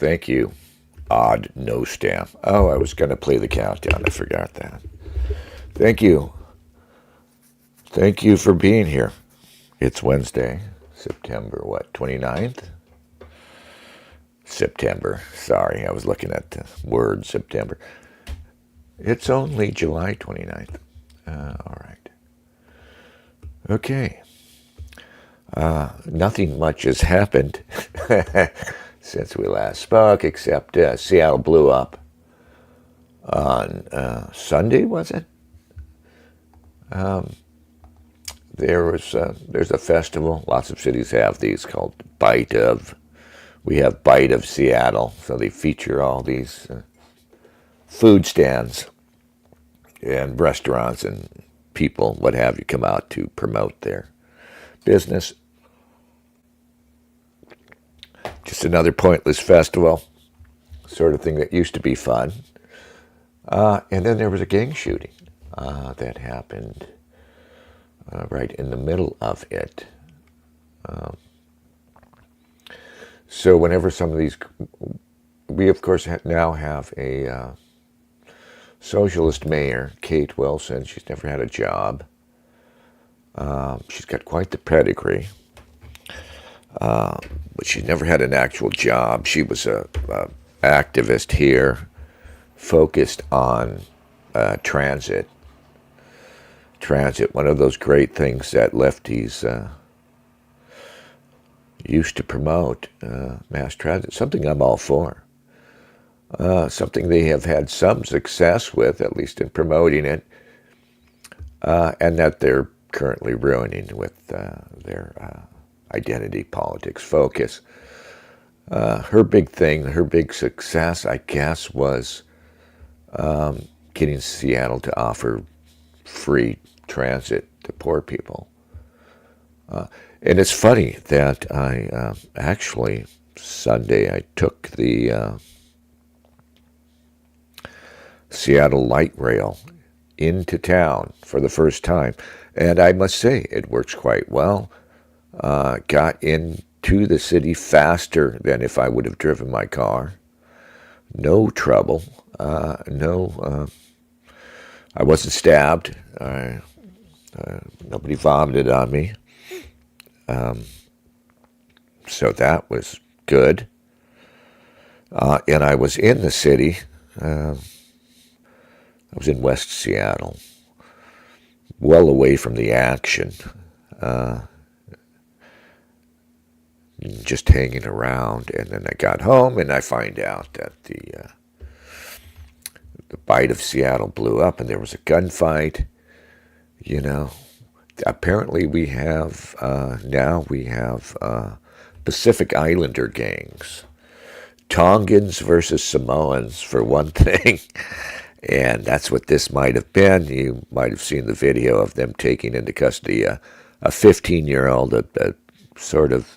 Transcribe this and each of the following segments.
Thank you. Odd no stamp. Oh, I was going to play the countdown. I forgot that. Thank you. Thank you for being here. It's Wednesday, September, 29th? September. Sorry, I was looking at the word September. It's only July 29th. All right. Okay. Nothing much has happened since we last spoke, except Seattle blew up on Sunday, was it? There's a festival. Lots of cities have these called Bite of. We have Bite of Seattle, so they feature all these food stands and restaurants and people, what have you, come out to promote their business. Just another pointless festival, sort of thing that used to be fun. And then there was a gang shooting that happened right in the middle of it. So whenever some of these, we of course now have a socialist mayor, Kate Wilson. She's never had a job. She's got quite the pedigree. But she's never had an actual job. She was a activist here, focused on transit. Transit, one of those great things that lefties used to promote, mass transit, something I'm all for. Something they have had some success with, at least in promoting it, and that they're currently ruining with their identity politics focus. Her big thing, her big success, I guess, was getting Seattle to offer free transit to poor people. And it's funny that I actually, Sunday, I took the Seattle light rail into town for the first time. And I must say, it works quite well. Got into the city faster than if I would have driven my car. No trouble. I wasn't stabbed. Nobody vomited on me. So that was good. And I was in the city. I was in West Seattle, well away from the action. Just hanging around, and then I got home and I find out that the Bite of Seattle blew up and there was a gunfight. You know, apparently we have Pacific Islander gangs, Tongans versus Samoans for one thing, and that's what this might have been. You might have seen the video of them taking into custody a 15-year-old, a sort of.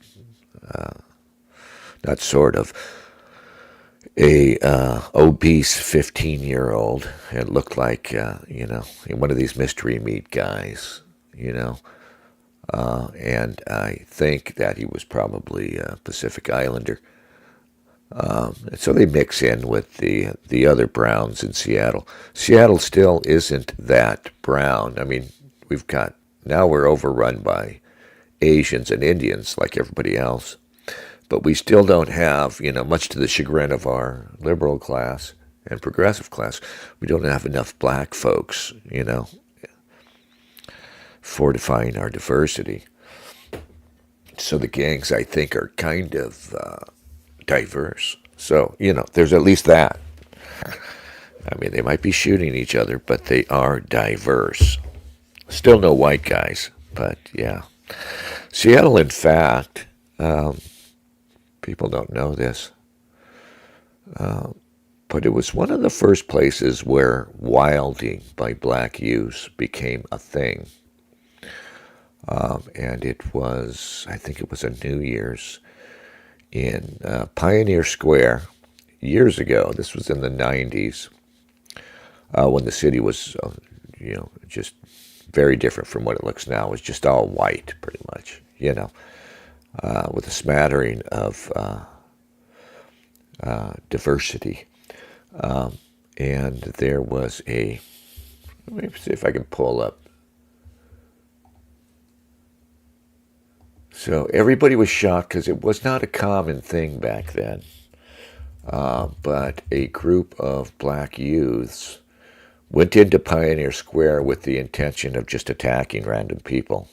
Not sort of, a obese 15-year-old. It looked like, one of these mystery meat guys, and I think that he was probably a Pacific Islander. And so they mix in with the other browns in Seattle. Seattle still isn't that brown. I mean, now we're overrun by Asians and Indians like everybody else. But we still don't have, much to the chagrin of our liberal class and progressive class, we don't have enough black folks, fortifying our diversity. So the gangs, I think, are kind of diverse. So, there's at least that. I mean, they might be shooting each other, but they are diverse. Still no white guys, but yeah. Seattle, in fact, people don't know this, but it was one of the first places where wilding by black youths became a thing. And I think it was a New Year's in Pioneer Square years ago. This was in the 90s, when the city was, just very different from what it looks now. It was just all white, pretty much, with a smattering of diversity. And there was let me see if I can pull up. So everybody was shocked because it was not a common thing back then. But a group of black youths went into Pioneer Square with the intention of just attacking random people,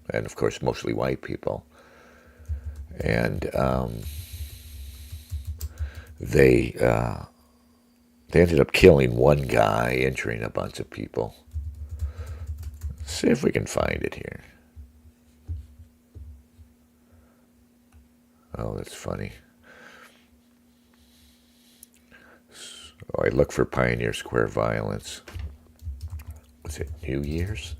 and of course mostly white people. And they ended up killing one guy, injuring a bunch of people. Let's see if we can find it here. Oh, that's funny. So I look for Pioneer Square violence. Was it New Year's?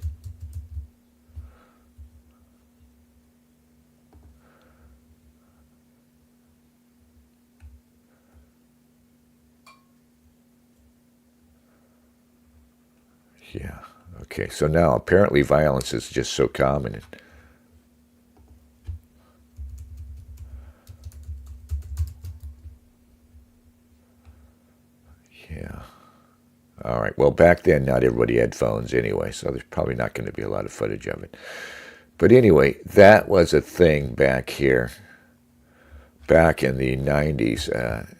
Yeah. Okay. So now apparently violence is just so common. Yeah. All right. Well, back then, not everybody had phones anyway, so there's probably not going to be a lot of footage of it. But anyway, that was a thing back here, back in the 90s.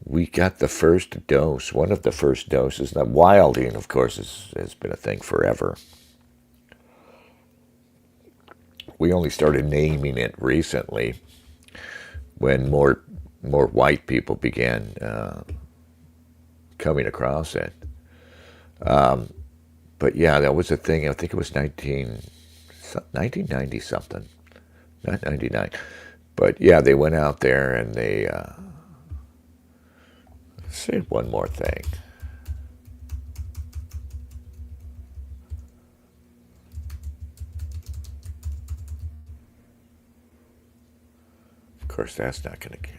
We got the first dose, one of the first doses. Now, wilding, of course, has been a thing forever. We only started naming it recently when more white people began coming across it. But yeah, that was a thing. I think it was 1990 something, not 99. But yeah, they went out there and they said one more thing. Of course, that's not going to get.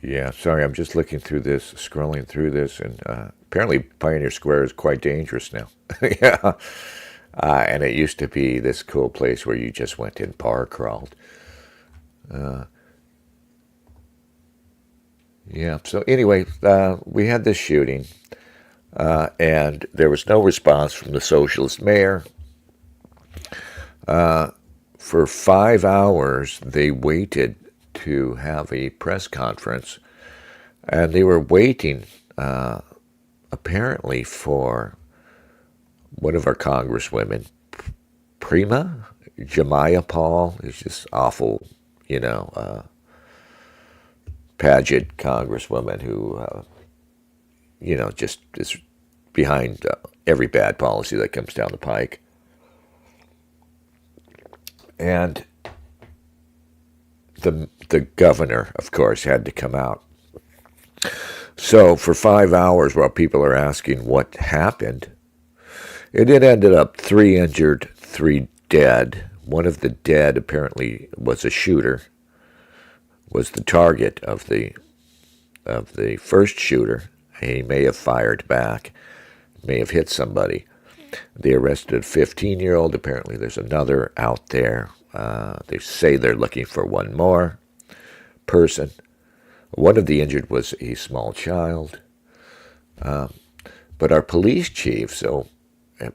Yeah, sorry, I'm just looking through this, scrolling through this, and apparently Pioneer Square is quite dangerous now. Yeah. And it used to be this cool place where you just went and bar crawled. Yeah, so anyway, we had this shooting, and there was no response from the socialist mayor. For 5 hours, they waited to have a press conference, and they were waiting apparently for one of our congresswomen, Prima Jemiah Paul, is just awful, pageant congresswoman who, just is behind every bad policy that comes down the pike. And the governor, of course, had to come out. So for 5 hours, while people are asking what happened, it ended up 3 injured, 3 dead. One of the dead apparently was a shooter, was the target of the first shooter. He may have fired back, may have hit somebody. They arrested a 15-year-old. Apparently there's another out there. They say they're looking for one more person. One of the injured was a small child. But our police chief, so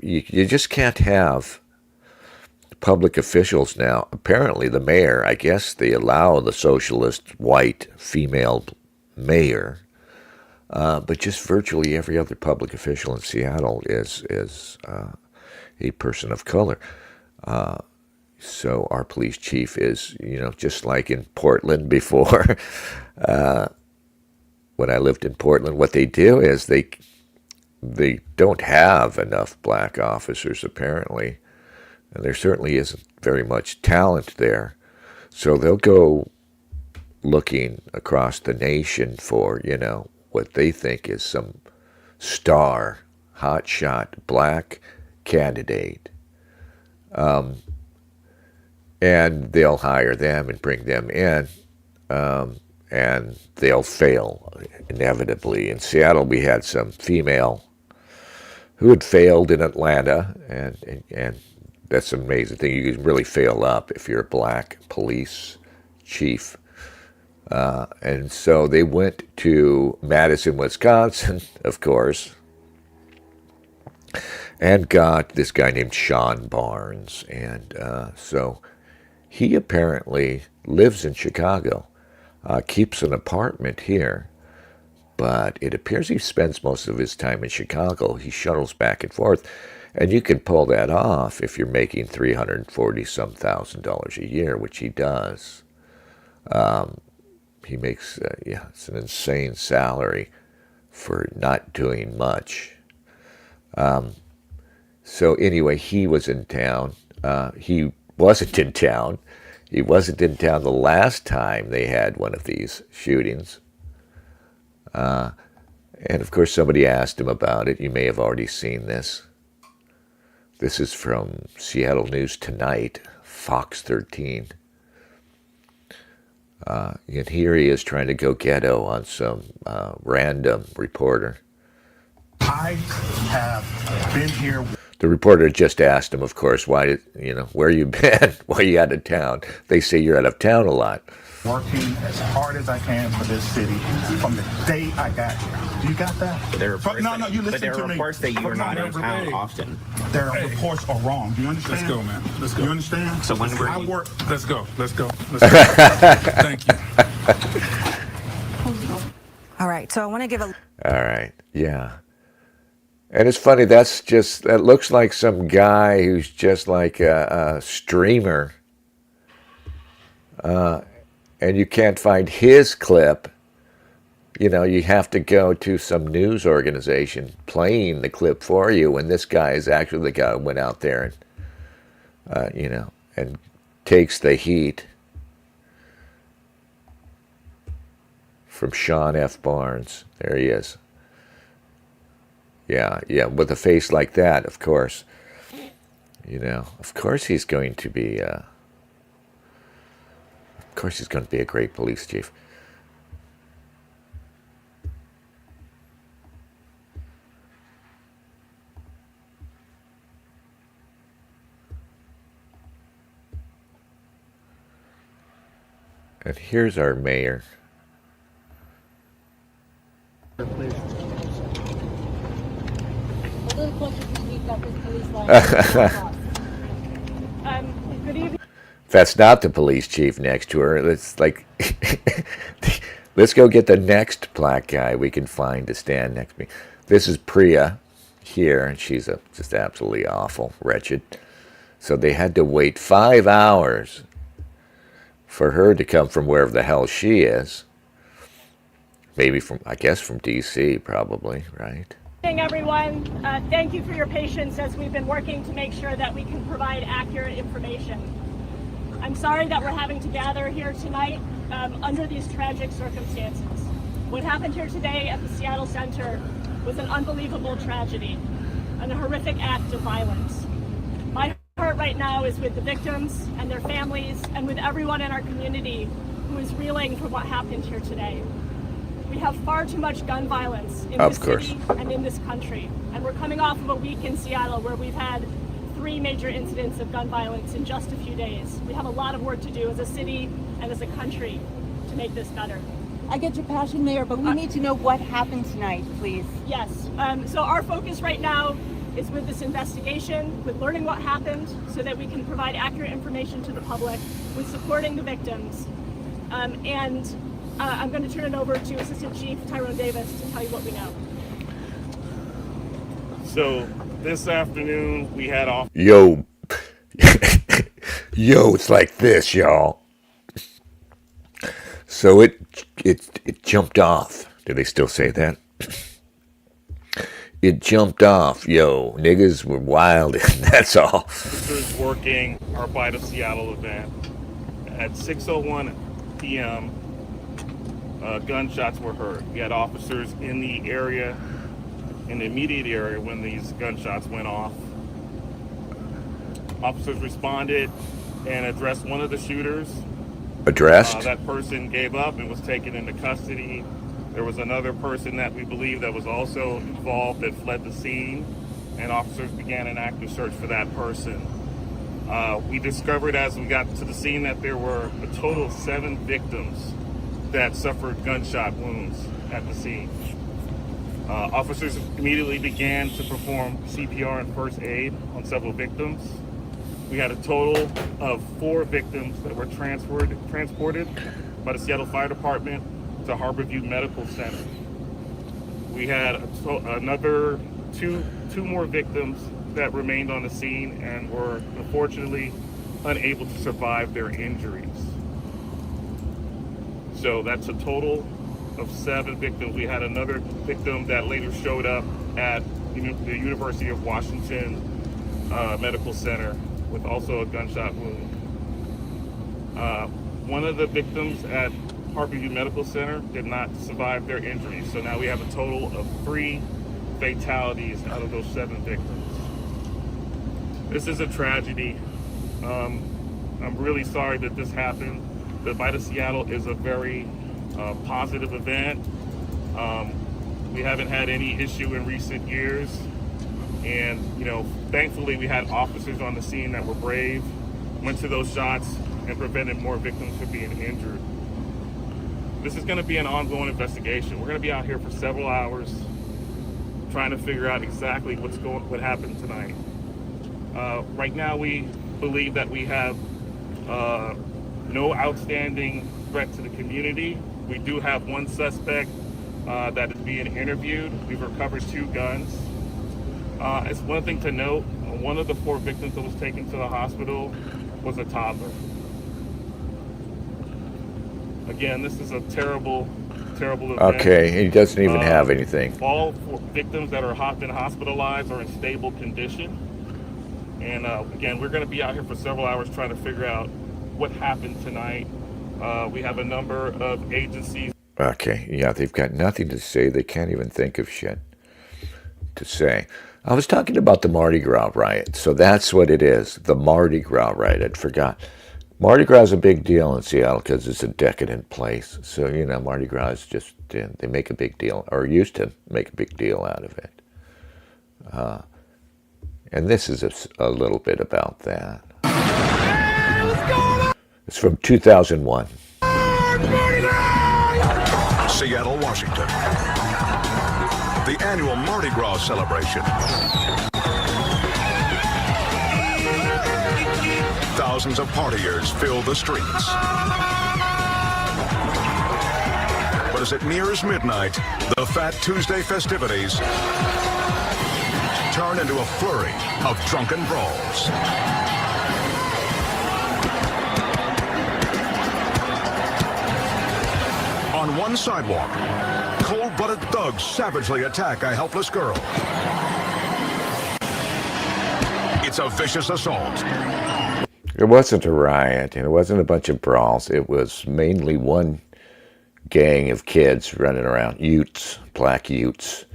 you just can't have public officials now. Apparently the mayor, I guess they allow the socialist white female mayor, but just virtually every other public official in Seattle is a person of color. So our police chief is, just like in Portland before. When I lived in Portland, what they do is they don't have enough black officers, apparently. And there certainly isn't very much talent there. So they'll go looking across the nation for, what they think is some star, hotshot black candidate. And they'll hire them and bring them in. and they'll fail inevitably. In Seattle, we had some female who had failed in Atlanta, and that's an amazing thing. You can really fail up if you're a black police chief. And so they went to Madison, Wisconsin, of course, and got this guy named Sean Barnes. And so he apparently lives in Chicago, keeps an apartment here, but it appears he spends most of his time in Chicago. He shuttles back and forth, and you can pull that off if you're making $340-some thousand a year, which he does. He makes, it's an insane salary for not doing much. So anyway, he was in town. He wasn't in town. He wasn't in town the last time they had one of these shootings. And of course, somebody asked him about it. You may have already seen this. This is from Seattle News Tonight, Fox 13. And here he is trying to go ghetto on some random reporter. I have been here. The reporter just asked him, of course, why, where you been? Why you out of town? They say you're out of town a lot. Working as hard as I can for this city from the day I got here. Do you got that? But there are reports, you listen but there to are me. reports that you're not in town often. Their reports are wrong. Do you understand? Let's go, man. Let's go. You understand? So when we're... I work. Let's go. Let's go. Let's go. Thank you. All right. So I want to give a... All right. Yeah. And it's funny, that looks like some guy who's just like a streamer. And you can't find his clip. You have to go to some news organization playing the clip for you when this guy is actually the guy who went out there and, and takes the heat from Sean F. Barnes. There he is. Yeah, with a face like that, of course. Of course he's going to be, a great police chief. And here's our mayor. Good evening. That's not the police chief next to her. It's like, let's go get the next black guy we can find to stand next to me. This is Priya here, and she's just absolutely awful, wretched. So they had to wait 5 hours for her to come from wherever the hell she is. Maybe from D.C., probably, right? Good evening, everyone. Thank you for your patience as we've been working to make sure that we can provide accurate information. I'm sorry that we're having to gather here tonight under these tragic circumstances. What happened here today at the Seattle Center was an unbelievable tragedy, and a horrific act of violence. My heart right now is with the victims and their families and with everyone in our community who is reeling from what happened here today. We have far too much gun violence in this city and in this country. And we're coming off of a week in Seattle where we've had 3 major incidents of gun violence in just a few days. We have a lot of work to do as a city and as a country to make this better. I get your passion there, but we need to know what happened tonight, please. Yes. So our focus right now is with this investigation, with learning what happened so that we can provide accurate information to the public, with supporting the victims. I'm going to turn it over to Assistant Chief Tyrone Davis to tell you what we know. So this afternoon we had off. Yo, it's like this, y'all. So it jumped off. Do they still say that? It jumped off. Yo, niggas were wild. That's all. Officers working our Bite of Seattle event at 6:01 p.m. Gunshots were heard. We had officers in the area, in the immediate area when these gunshots went off. Officers responded and addressed one of the shooters. addressed. That person gave up and was taken into custody. There was another person that we believe that was also involved that fled the scene, and officers began an active search for that person. We discovered as we got to the scene that there were a total of 7 victims that suffered gunshot wounds at the scene. Officers immediately began to perform CPR and first aid on several victims. We had a total of 4 victims that were transported by the Seattle Fire Department to Harborview Medical Center. We had another two more victims that remained on the scene and were unfortunately unable to survive their injuries. So that's a total of 7 victims. We had another victim that later showed up at the University of Washington Medical Center with also a gunshot wound. One of the victims at Harborview Medical Center did not survive their injuries. So now we have a total of 3 fatalities out of those 7 victims. This is a tragedy. I'm really sorry that this happened. The Bite of Seattle is a very positive event. We haven't had any issue in recent years. And, thankfully we had officers on the scene that were brave, went to those shots, and prevented more victims from being injured. This is going to be an ongoing investigation. We're going to be out here for several hours trying to figure out exactly what happened tonight. Right now we believe that we have no outstanding threat to the community. We do have one suspect that is being interviewed. We've recovered 2 guns. It's one thing to note, one of the 4 victims that was taken to the hospital was a toddler. Again, this is a terrible event. Okay, he doesn't even have anything. All 4 victims that have been hospitalized are in stable condition. And again, we're going to be out here for several hours trying to figure out what happened tonight. We have a number of agencies. Okay, yeah, they've got nothing to say. They can't even think of shit to say. I was talking about the Mardi Gras riot, so that's what it is, the Mardi Gras riot. I'd forgot. Mardi Gras is a big deal in Seattle because it's a decadent place. So, Mardi Gras is just, they make a big deal, or used to make a big deal out of it. And this is a little bit about that. It's from 2001. Seattle, Washington. The annual Mardi Gras celebration. Thousands of partiers fill the streets. But as it nears midnight, the Fat Tuesday festivities turn into a flurry of drunken brawls. On one sidewalk, cold-blooded thugs savagely attack a helpless girl. It's a vicious assault. It wasn't a riot, and it wasn't a bunch of brawls. It was mainly one gang of kids running around, Utes, black Utes,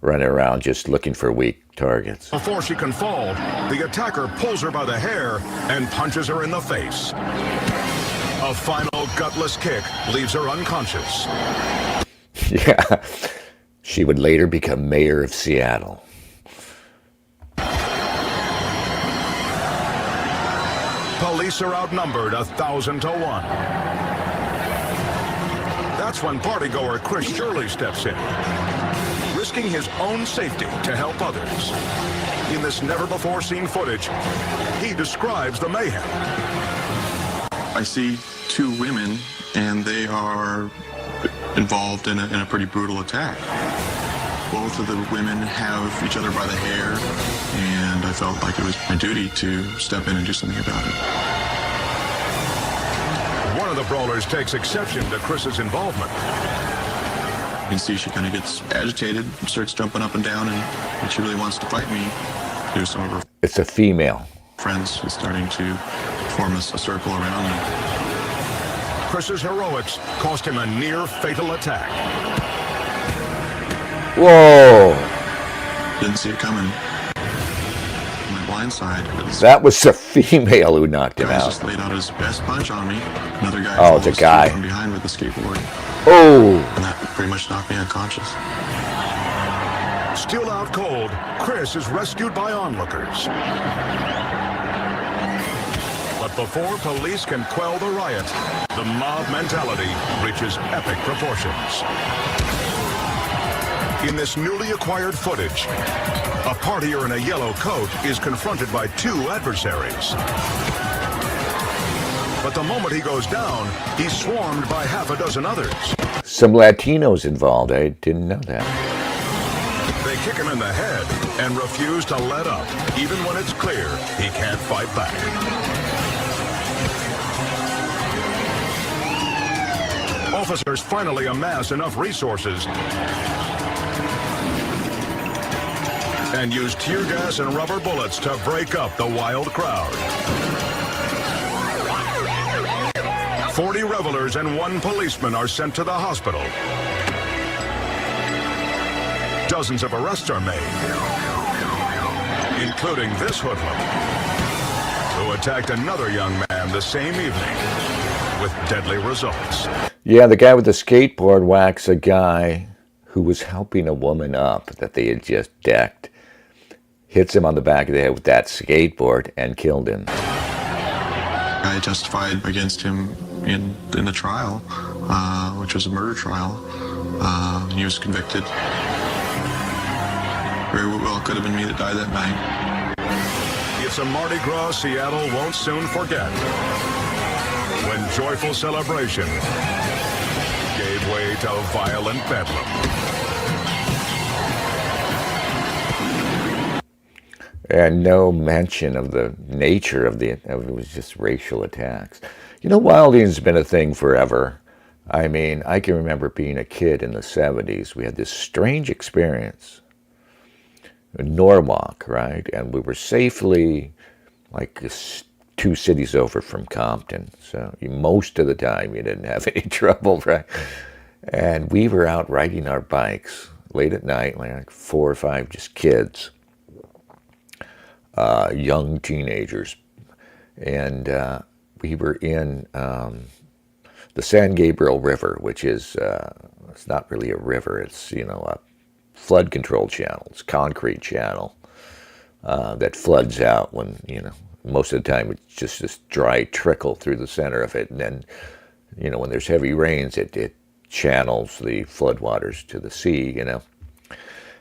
running around just looking for weak targets. Before she can fall, the attacker pulls her by the hair and punches her in the face. A final gutless kick leaves her unconscious. Yeah, she would later become mayor of Seattle. Police are outnumbered 1,000 to 1. That's when partygoer Chris Shirley steps in, risking his own safety to help others. In this never-before-seen footage, he describes the mayhem. I see 2 women, and they are involved in a pretty brutal attack. Both of the women have each other by the hair, and I felt like it was my duty to step in and do something about it. One of the brawlers takes exception to Chris's involvement. You can see she kind of gets agitated, starts jumping up and down, and she really wants to fight me. There's some of her It's a female. friends is starting to form a circle around me. Chris's heroics cost him a near-fatal attack. Whoa! Didn't see it coming. My blind side. That was the female who knocked him Guy out. just laid out his best punch on me. Another guy Oh, it's a follows guy. suit from behind with the skateboard, Oh, and that pretty much knocked me unconscious. Still out cold, Chris is rescued by onlookers. But before police can quell the riot, the mob mentality reaches epic proportions. In this newly acquired footage, a partier in a yellow coat is confronted by two adversaries. But the moment he goes down, he's swarmed by half a dozen others. some Latinos involved. I didn't know that. They kick him in the head and refuse to let up, even when it's clear he can't fight back. Officers finally amass enough resources and use tear gas and rubber bullets to break up the wild crowd. 40 revelers and 1 policeman are sent to the hospital. Dozens of arrests are made, including this hoodlum, who attacked another young man the same evening with deadly results. Yeah, the guy with the skateboard whacks a guy who was helping a woman up that they had just decked, hits him on the back of the head with that skateboard, and killed him. I testified against him in the trial, which was a murder trial. He was convicted. Very well could have been me that died that night. It's a Mardi Gras Seattle won't soon forget, when joyful celebration gave way to violent bedlam. And no mention of the nature of it was just racial attacks. You know, wilding's been a thing forever. I mean, I can remember being a kid in the 70s. We had this strange experience in Norwalk, right? And we were safely like 2 cities over from Compton. So most of the time you didn't have any trouble, right? And we were out riding our bikes late at night, like 4 or 5 just kids. Young teenagers, and we were in the San Gabriel River, which is it's not really a river. It's, you know, a flood control channel. It's a concrete channel that floods out when, you know, most of the time it's just this dry trickle through the center of it, and then, you know, when there's heavy rains, it channels the floodwaters to the sea, you know,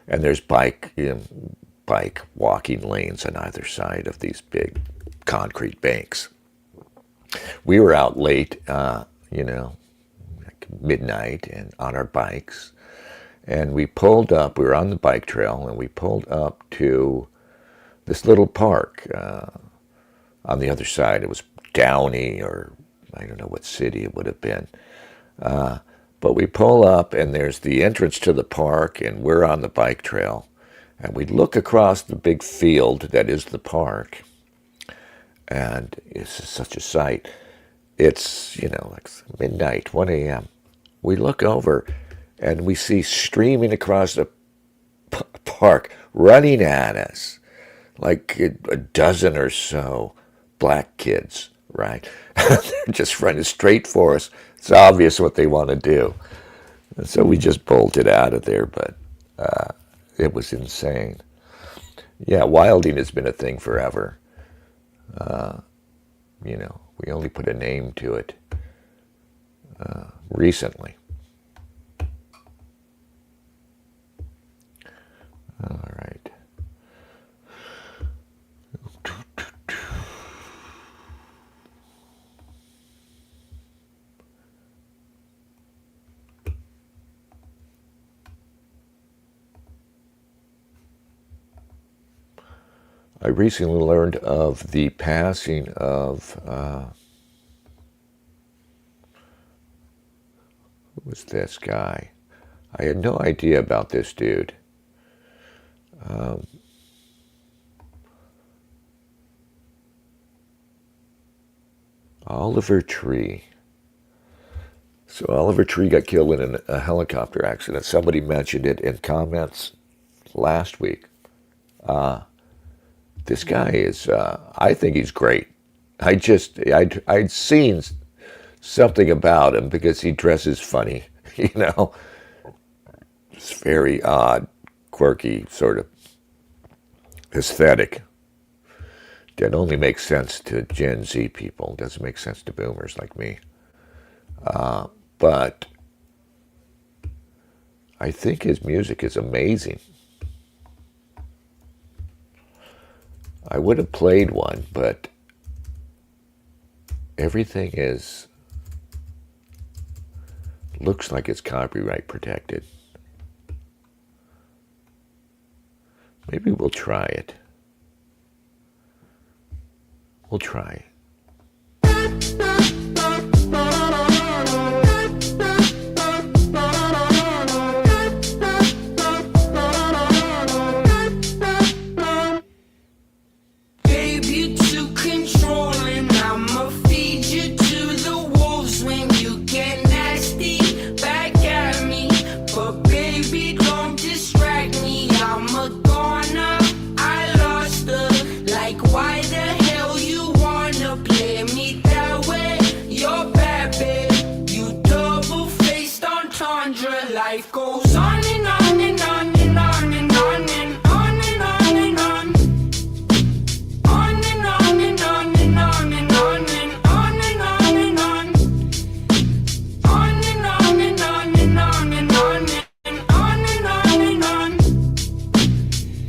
and there's bike walking lanes on either side of these big concrete banks. We were out late, you know, like midnight, and on our bikes, and we pulled up. We were on the bike trail, and we pulled up to this little park on the other side. It was Downey, or I don't know what city it would have been. But we pull up, and there's the entrance to the park, and we're on the bike trail. And we look across the big field that is the park, and it's such a sight. It's, you know, like midnight, 1 a.m. We look over, and we see streaming across the park, running at us, like a dozen or so black kids, right? They're just running straight for us. It's obvious what they want to do. And so we just bolted out of there, but it was insane. Yeah, wilding has been a thing forever. You know, we only put a name to it recently. All right. I recently learned of the passing of, who was this guy? I had no idea about this dude. Oliver Tree. So Oliver Tree got killed in a helicopter accident. Somebody mentioned it in comments last week. This guy is, I think he's great. I'd seen something about him because he dresses funny, you know. It's very odd, quirky sort of aesthetic that only makes sense to Gen Z people. Doesn't make sense to boomers like me. But I think his music is amazing. I would have played one, but everything looks like it's copyright protected. Maybe we'll try it. We'll try it. Life goes on and on and on and on and on and on and on and on. On and on and on and on and on and on and on and on. On and on and on and on and on and on and on and on.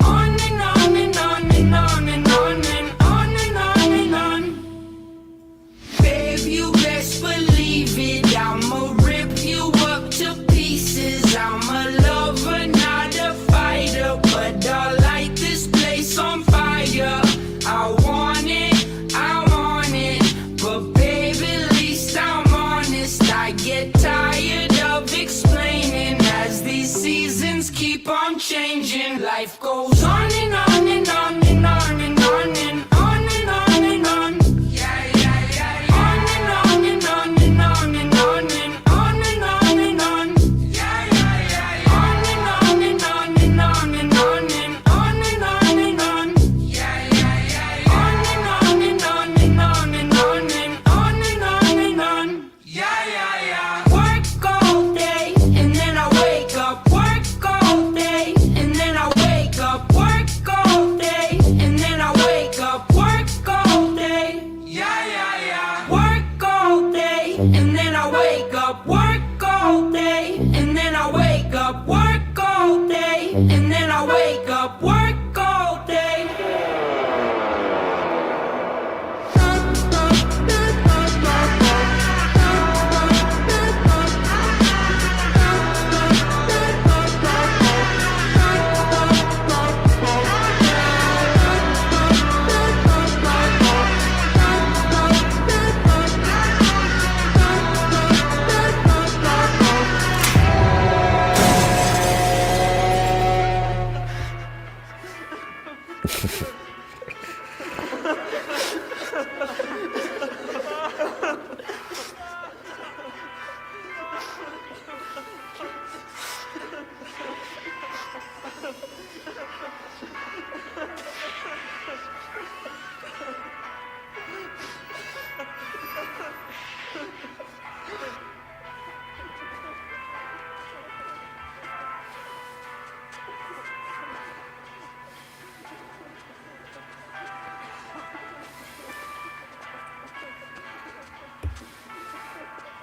On and on and on and on and on and on and on and on. Babe, you best believe it, I'ma rip you up to pieces. I'm a lover, not a fighter, but I light this place on fire. I want it, but baby, at least I'm honest. I get tired of explaining as these seasons keep on changing. Life goes on and on and on and on and on and on and on and on. Yeah, yeah, yeah, yeah. On and on and on and on and on and on and on and on. Yeah, yeah, yeah, yeah. On and on and on and on and on and on and on and on. Yeah, yeah, yeah, yeah. On and on and on and on and on and on and on and on. Yeah, yeah, yeah. Work all day and then I wake up. Work all day and then I wake up. Work all day and then I wake up. Work all day. Yeah, yeah, yeah. Work all day and then I wake up. Work all day and then I wake up. Work all day and then I wake up. Work all day.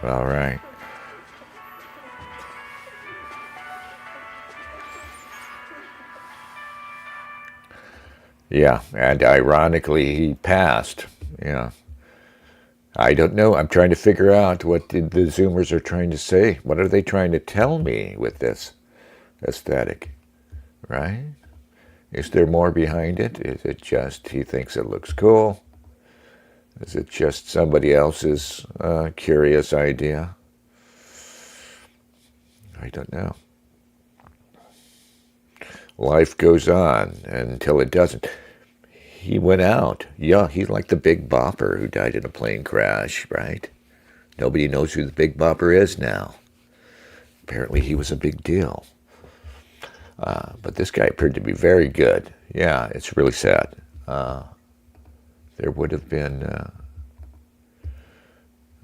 All right. Yeah, and ironically, he passed. Yeah. I don't know. I'm trying to figure out what the Zoomers are trying to say. What are they trying to tell me with this aesthetic? Right? Is there more behind it? Is it just he thinks it looks cool? Is it just somebody else's curious idea? I don't know. Life goes on until it doesn't. He went out. Yeah, he's like the Big Bopper who died in a plane crash, right? Nobody knows who the Big Bopper is now. Apparently he was a big deal. But this guy appeared to be very good. Yeah, it's really sad. there would have been,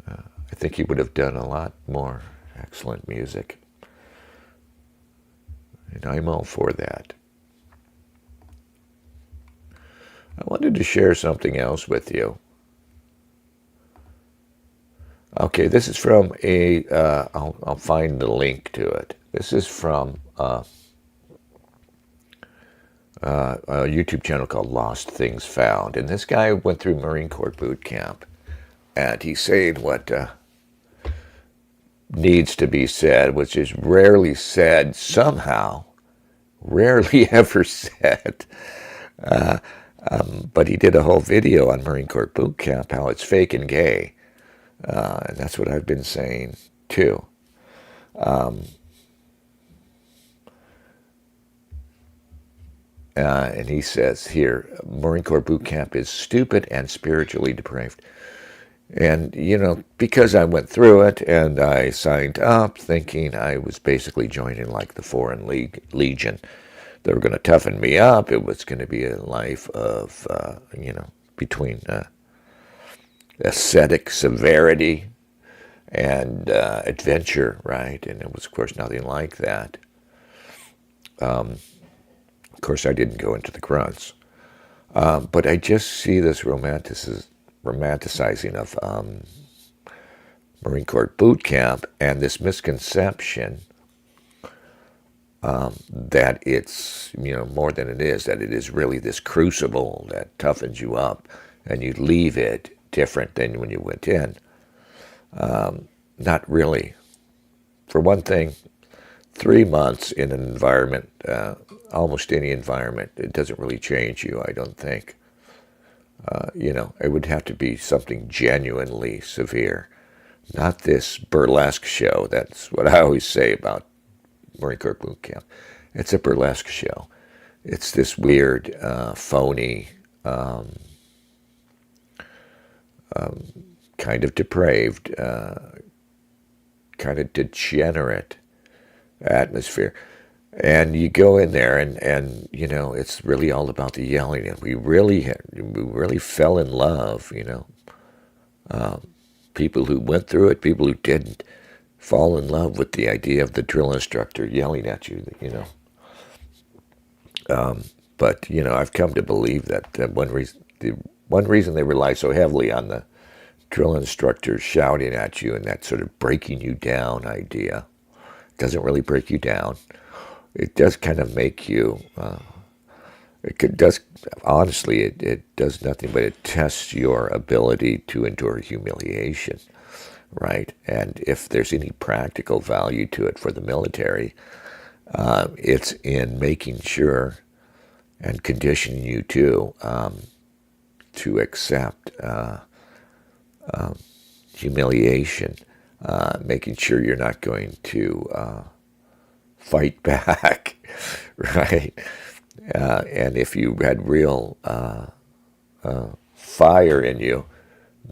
I think he would have done a lot more excellent music. And I'm all for that. I wanted to share something else with you. Okay, this is from I'll find the link to it. This is from a YouTube channel called Lost Things Found. And this guy went through Marine Corps boot camp. And he's saying what needs to be said, which is rarely said somehow. Rarely ever said. But he did a whole video on Marine Corps boot camp, how it's fake and gay. And that's what I've been saying, too. And he says here, Marine Corps boot camp is stupid and spiritually depraved. And, you know, because I went through it and I signed up thinking I was basically joining like the Foreign Legion. They were going to toughen me up. It was going to be a life of, you know, between ascetic severity and adventure, right? And it was, of course, nothing like that. Of course, I didn't go into the grunts. But I just see this romanticizing of Marine Corps boot camp and this misconception that it's, you know, more than it is, that it is really this crucible that toughens you up and you leave it different than when you went in. Not really. For one thing, 3 months in an environment, almost any environment, it doesn't really change you, I don't think. You know, it would have to be something genuinely severe. Not this burlesque show. That's what I always say about Marine Corps boot camp. It's a burlesque show. It's this weird, phony, kind of depraved, kind of degenerate atmosphere. And you go in there and you know, it's really all about the yelling. And we really fell in love, you know. People who went through it, people who didn't, fall in love with the idea of the drill instructor yelling at you, you know. But, you know, I've come to believe that the one reason they rely so heavily on the drill instructor shouting at you and that sort of breaking you down idea, doesn't really break you down. It does kind of make you, honestly, it does nothing but it tests your ability to endure humiliation, right? And if there's any practical value to it for the military, it's in making sure and conditioning you to accept humiliation, making sure you're not going to fight back, right? And if you had real fire in you,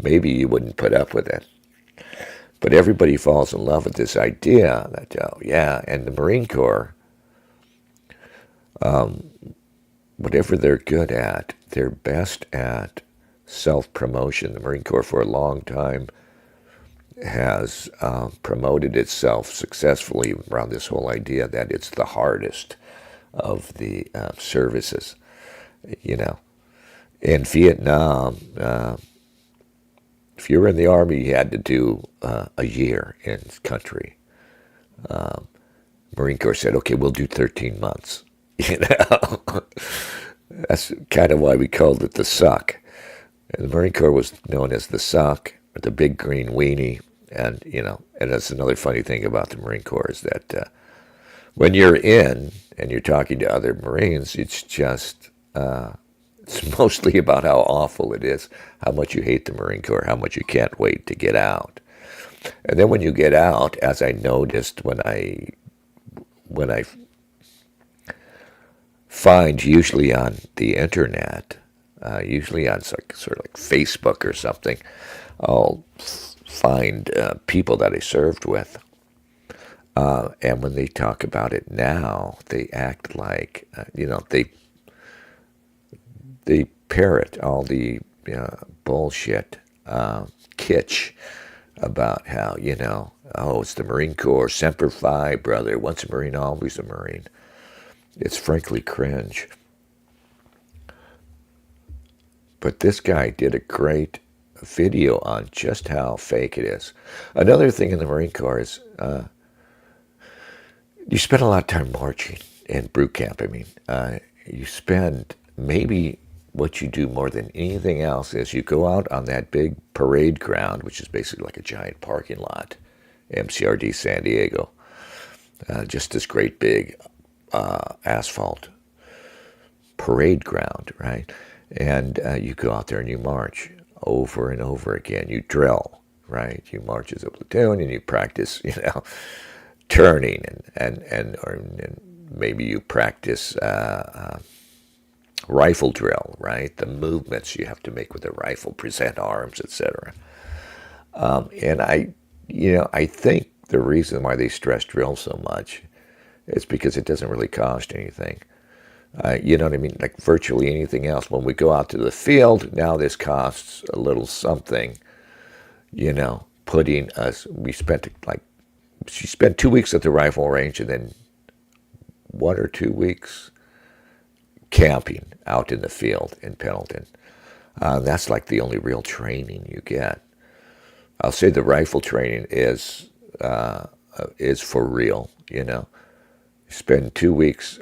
maybe you wouldn't put up with it. But everybody falls in love with this idea that, oh, yeah, and the Marine Corps, whatever they're good at, they're best at self-promotion. The Marine Corps for a long time has promoted itself successfully around this whole idea that it's the hardest of the services. You know, in Vietnam, if you were in the Army, you had to do a year in country. Marine Corps said, okay, we'll do 13 months. You know, that's kind of why we called it the suck. And the Marine Corps was known as the suck, or the big green weenie. And, you know, and that's another funny thing about the Marine Corps is that when you're in and you're talking to other Marines, it's just, it's mostly about how awful it is, how much you hate the Marine Corps, how much you can't wait to get out. And then when you get out, as I noticed when I find, usually on the internet, usually on sort of like Facebook or something, I'll find people that I served with. And when they talk about it now, they act like, you know, they parrot all the bullshit, kitsch about how, oh, it's the Marine Corps, Semper Fi, brother. Once a Marine, always a Marine. It's frankly cringe. But this guy did a great video on just how fake it is. Another thing in the Marine Corps is you spend a lot of time marching in boot camp. I mean, you spend maybe what you do more than anything else is you go out on that big parade ground, which is basically like a giant parking lot, MCRD San Diego, just this great big asphalt parade ground, right? And you go out there and you march over and over again. You drill, right? You march as a platoon and you practice, turning and maybe you practice rifle drill, right? The movements you have to make with the rifle, present arms, etc. And I think the reason why they stress drill so much is because it doesn't really cost anything. You know what I mean? Like virtually anything else. When we go out to the field, now this costs a little something, putting us, she spent 2 weeks at the rifle range and then 1 or 2 weeks camping out in the field in Pendleton. That's like the only real training you get. I'll say the rifle training is for real, You spend 2 weeks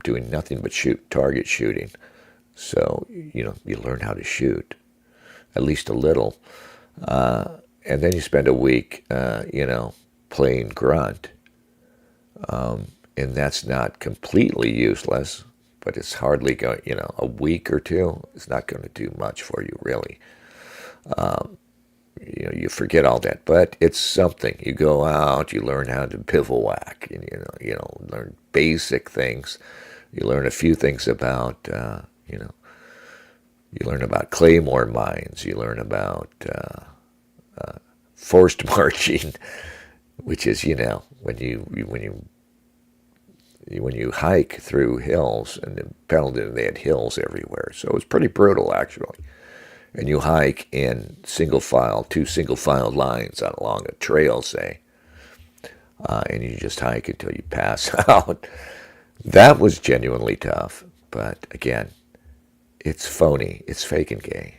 doing nothing but target shooting. So, you learn how to shoot, at least a little. And then you spend a week, playing grunt. And that's not completely useless, but it's hardly going, a week or two is not going to do much for you, really. You forget all that, but it's something. You go out, you learn how to bivouac, and learn basic things. You learn a few things about, you learn about claymore mines. You learn about forced marching, which is, when you hike through hills, and in Pendleton they had hills everywhere, so it was pretty brutal actually. And you hike in two single file lines along a trail, say, and you just hike until you pass out. That was genuinely tough, but again, it's phony, it's fake and gay.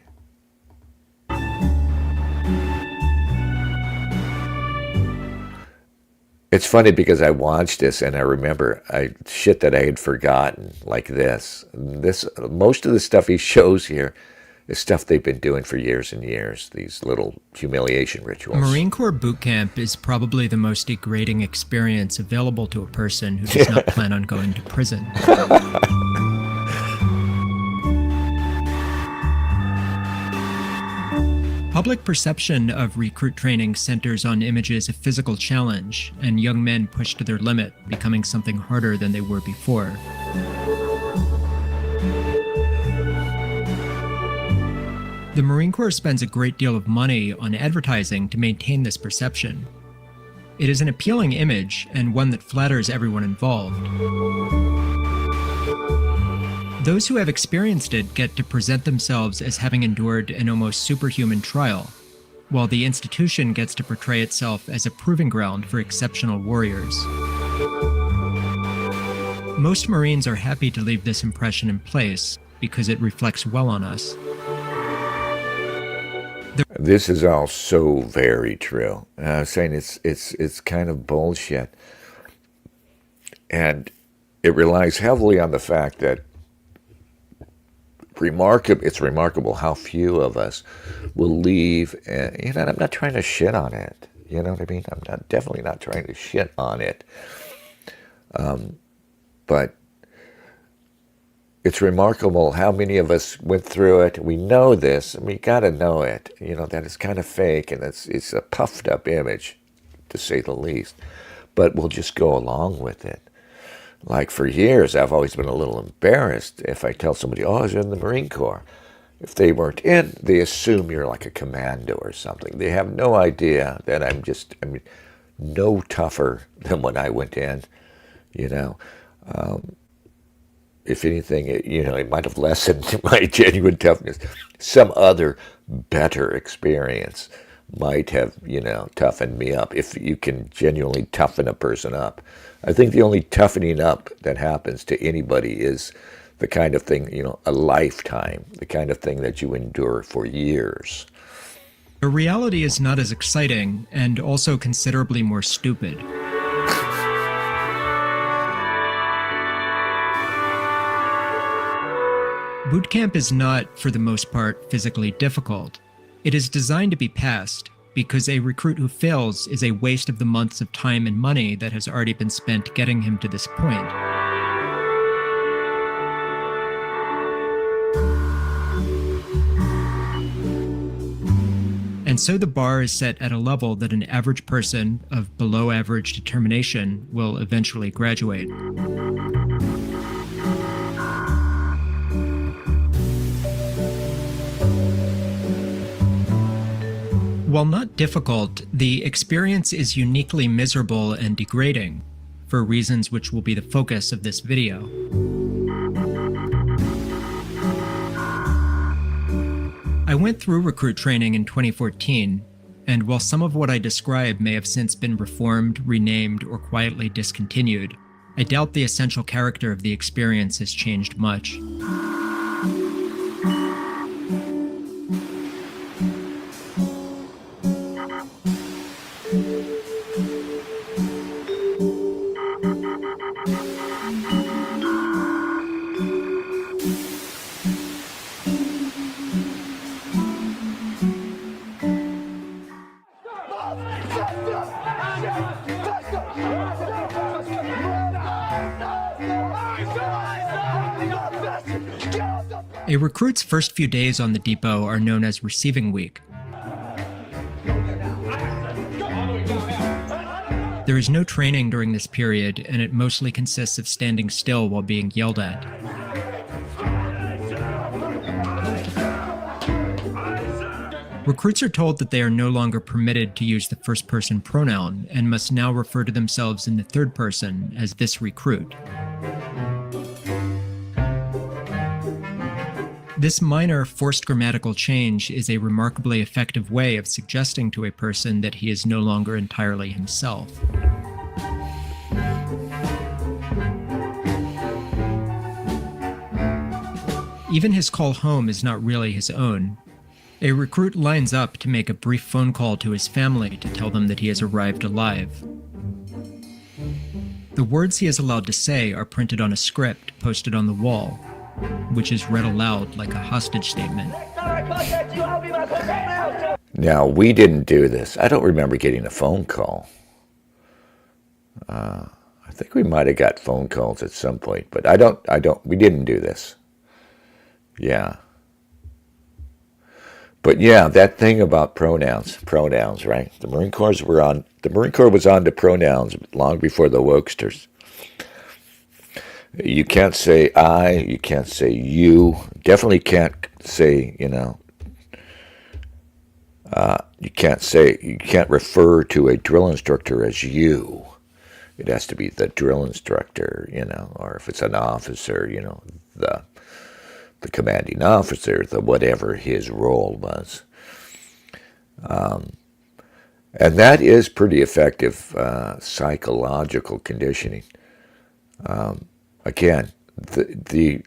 It's funny because I watched this and I remember shit that I had forgotten, like this. Most of the stuff he shows here is stuff they've been doing for years and years, these little humiliation rituals. Marine Corps boot camp is probably the most degrading experience available to a person who does not plan on going to prison. Public perception of recruit training centers on images of physical challenge and young men pushed to their limit, becoming something harder than they were before. The Marine Corps spends a great deal of money on advertising to maintain this perception. It is an appealing image and one that flatters everyone involved. Those who have experienced it get to present themselves as having endured an almost superhuman trial, while the institution gets to portray itself as a proving ground for exceptional warriors. Most Marines are happy to leave this impression in place because it reflects well on us. This is all so very true. I was saying it's kind of bullshit. And it relies heavily on the fact that it's remarkable how few of us will leave. And I'm not trying to shit on it. You know what I mean? I'm definitely not trying to shit on it. But it's remarkable how many of us went through it. We know this, and we got to know it. That it's kind of fake, and it's a puffed up image, to say the least. But we'll just go along with it. Like for years, I've always been a little embarrassed if I tell somebody, oh, I was in the Marine Corps. If they weren't in, they assume you're like a commando or something. They have no idea that I'm no tougher than when I went in, if anything, it might have lessened my genuine toughness. Some other better experience might have, toughened me up, if you can genuinely toughen a person up. I think the only toughening up that happens to anybody is the kind of thing, a lifetime, the kind of thing that you endure for years. The reality is not as exciting, and also considerably more stupid. Bootcamp is not, for the most part, physically difficult. It is designed to be passed, because a recruit who fails is a waste of the months of time and money that has already been spent getting him to this point. And so the bar is set at a level that an average person of below average determination will eventually graduate. While not difficult, the experience is uniquely miserable and degrading, for reasons which will be the focus of this video. I went through recruit training in 2014, and while some of what I describe may have since been reformed, renamed, or quietly discontinued, I doubt the essential character of the experience has changed much. A recruit's first few days on the depot are known as receiving week. There is no training during this period, and it mostly consists of standing still while being yelled at. Recruits are told that they are no longer permitted to use the first-person pronoun and must now refer to themselves in the third person as this recruit. This minor forced grammatical change is a remarkably effective way of suggesting to a person that he is no longer entirely himself. Even his call home is not really his own. A recruit lines up to make a brief phone call to his family to tell them that he has arrived alive. The words he is allowed to say are printed on a script posted on the wall, which is read aloud like a hostage statement. Now, we didn't do this. I don't remember getting a phone call. I think we might have got phone calls at some point, but we didn't do this. Yeah. But yeah, that thing about pronouns, right? The Marine Corps was on to pronouns long before the wokesters. You can't say I, you can't say you, definitely can't say, you can't refer to a drill instructor as you. It has to be the drill instructor, or if it's an officer, the commanding officer, the whatever his role was. And that is pretty effective psychological conditioning. Again, the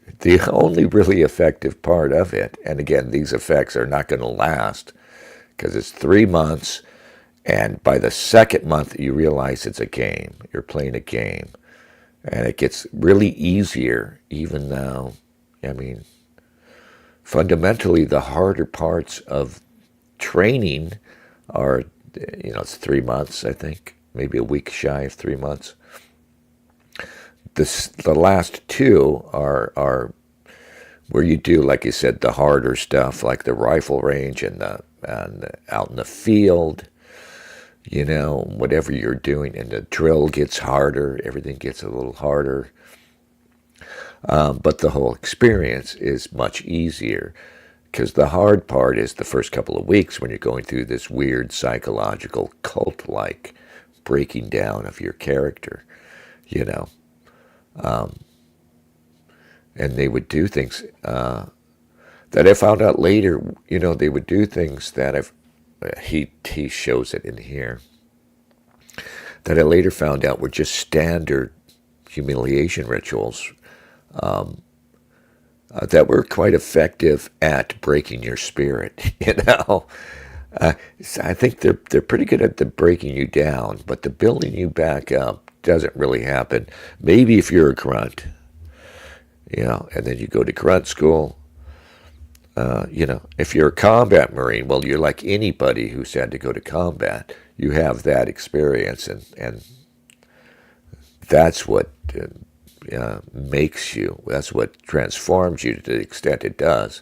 only really effective part of it, and again, these effects are not going to last because it's 3 months, and by the second month you realize it's a game. You're playing a game, and it gets really easier, even though, fundamentally the harder parts of training are, it's 3 months, I think, maybe a week shy of 3 months. The last two are where you do, like you said, the harder stuff, like the rifle range and out in the field, whatever you're doing, and the drill gets harder, everything gets a little harder. But the whole experience is much easier, because the hard part is the first couple of weeks when you're going through this weird psychological cult-like breaking down of your character, and they would do things that I found out later. They would do things that he shows it in here, that I later found out were just standard humiliation rituals that were quite effective at breaking your spirit. I think they're pretty good at the breaking you down, but the building you back up doesn't really happen. Maybe if you're a grunt, and then you go to grunt school. If you're a combat Marine, well, you're like anybody who's had to go to combat. You have that experience, and that's what makes you. That's what transforms you to the extent it does.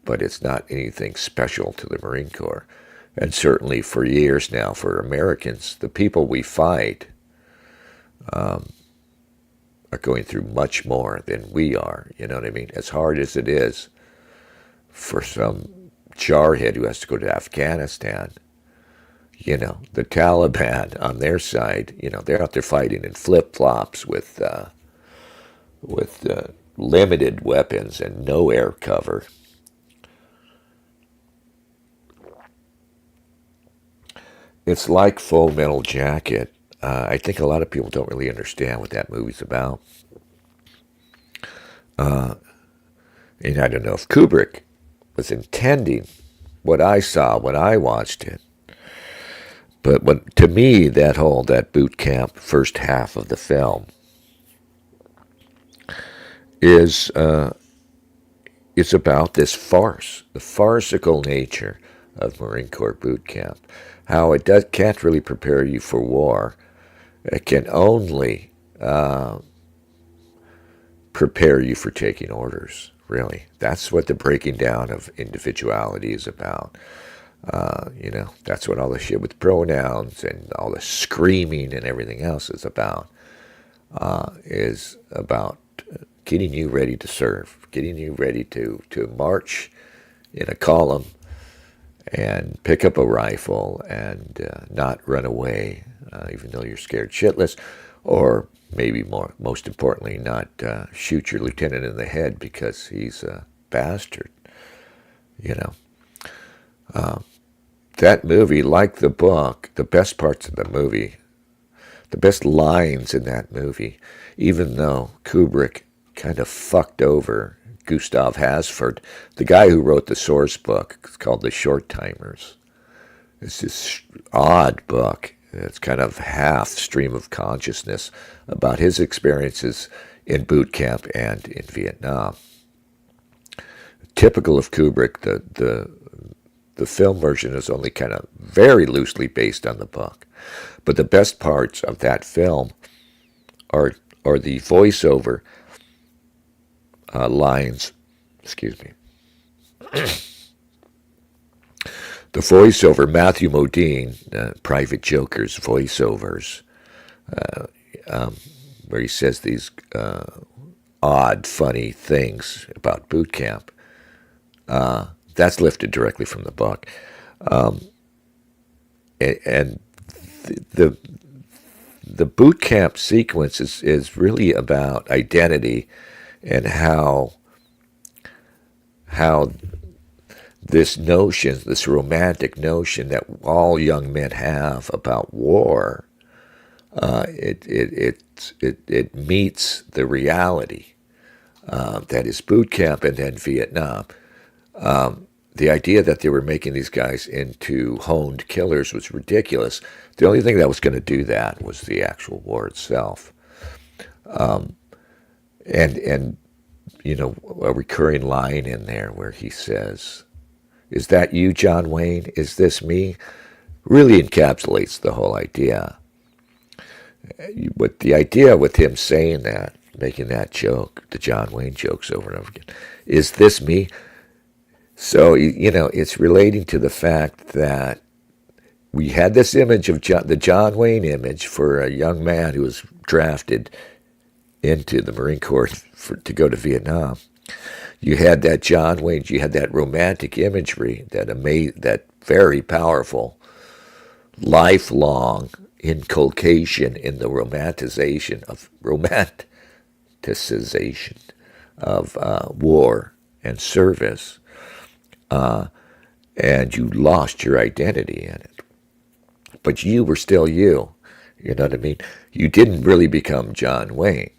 But it's not anything special to the Marine Corps. And certainly for years now, for Americans, the people we fight are going through much more than we are. You know what I mean? As hard as it is for some jarhead who has to go to Afghanistan, the Taliban on their side, they're out there fighting in flip-flops with limited weapons and no air cover. It's like Full Metal Jacket. I think a lot of people don't really understand what that movie's about. And I don't know if Kubrick was intending what I saw when I watched it. But to me, that boot camp first half of the film is it's about this farce, the farcical nature of Marine Corps boot camp. How it can't really prepare you for war. It can only prepare you for taking orders, really. That's what the breaking down of individuality is about. That's what all the shit with pronouns and all the screaming and everything else is about getting you ready to serve, getting you ready to march in a column and pick up a rifle and not run away, even though you're scared shitless, or maybe most importantly, not shoot your lieutenant in the head because he's a bastard. That movie, like the book, the best parts of the movie, the best lines in that movie, even though Kubrick kind of fucked over Gustav Hasford, the guy who wrote the source book. It's called The Short Timers. It's this odd book. It's kind of half stream of consciousness about his experiences in boot camp and in Vietnam. Typical of Kubrick, the film version is only kind of very loosely based on the book. But the best parts of that film are the voiceover lines, the voiceover, Matthew Modine, Private Joker's voiceovers, where he says these odd, funny things about boot camp. That's lifted directly from the book. And the boot camp sequence is really about identity and how this notion, this romantic notion that all young men have about war, it meets the reality that is boot camp and then Vietnam. The idea that they were making these guys into honed killers was ridiculous. The only thing that was going to do that was the actual war itself. And a recurring line in there where he says, "Is that you, John Wayne? Is this me?" really encapsulates the whole idea. But the idea with him saying that, making that joke, the John Wayne jokes over and over again, "Is this me?" So, it's relating to the fact that we had this image of the John Wayne image for a young man who was drafted into the Marine Corps to go to Vietnam. You had that John Wayne, you had that romantic imagery, that very powerful, lifelong inculcation in the romanticization of romanticization of war and service, and you lost your identity in it. But you were still you. You know what I mean? You didn't really become John Wayne,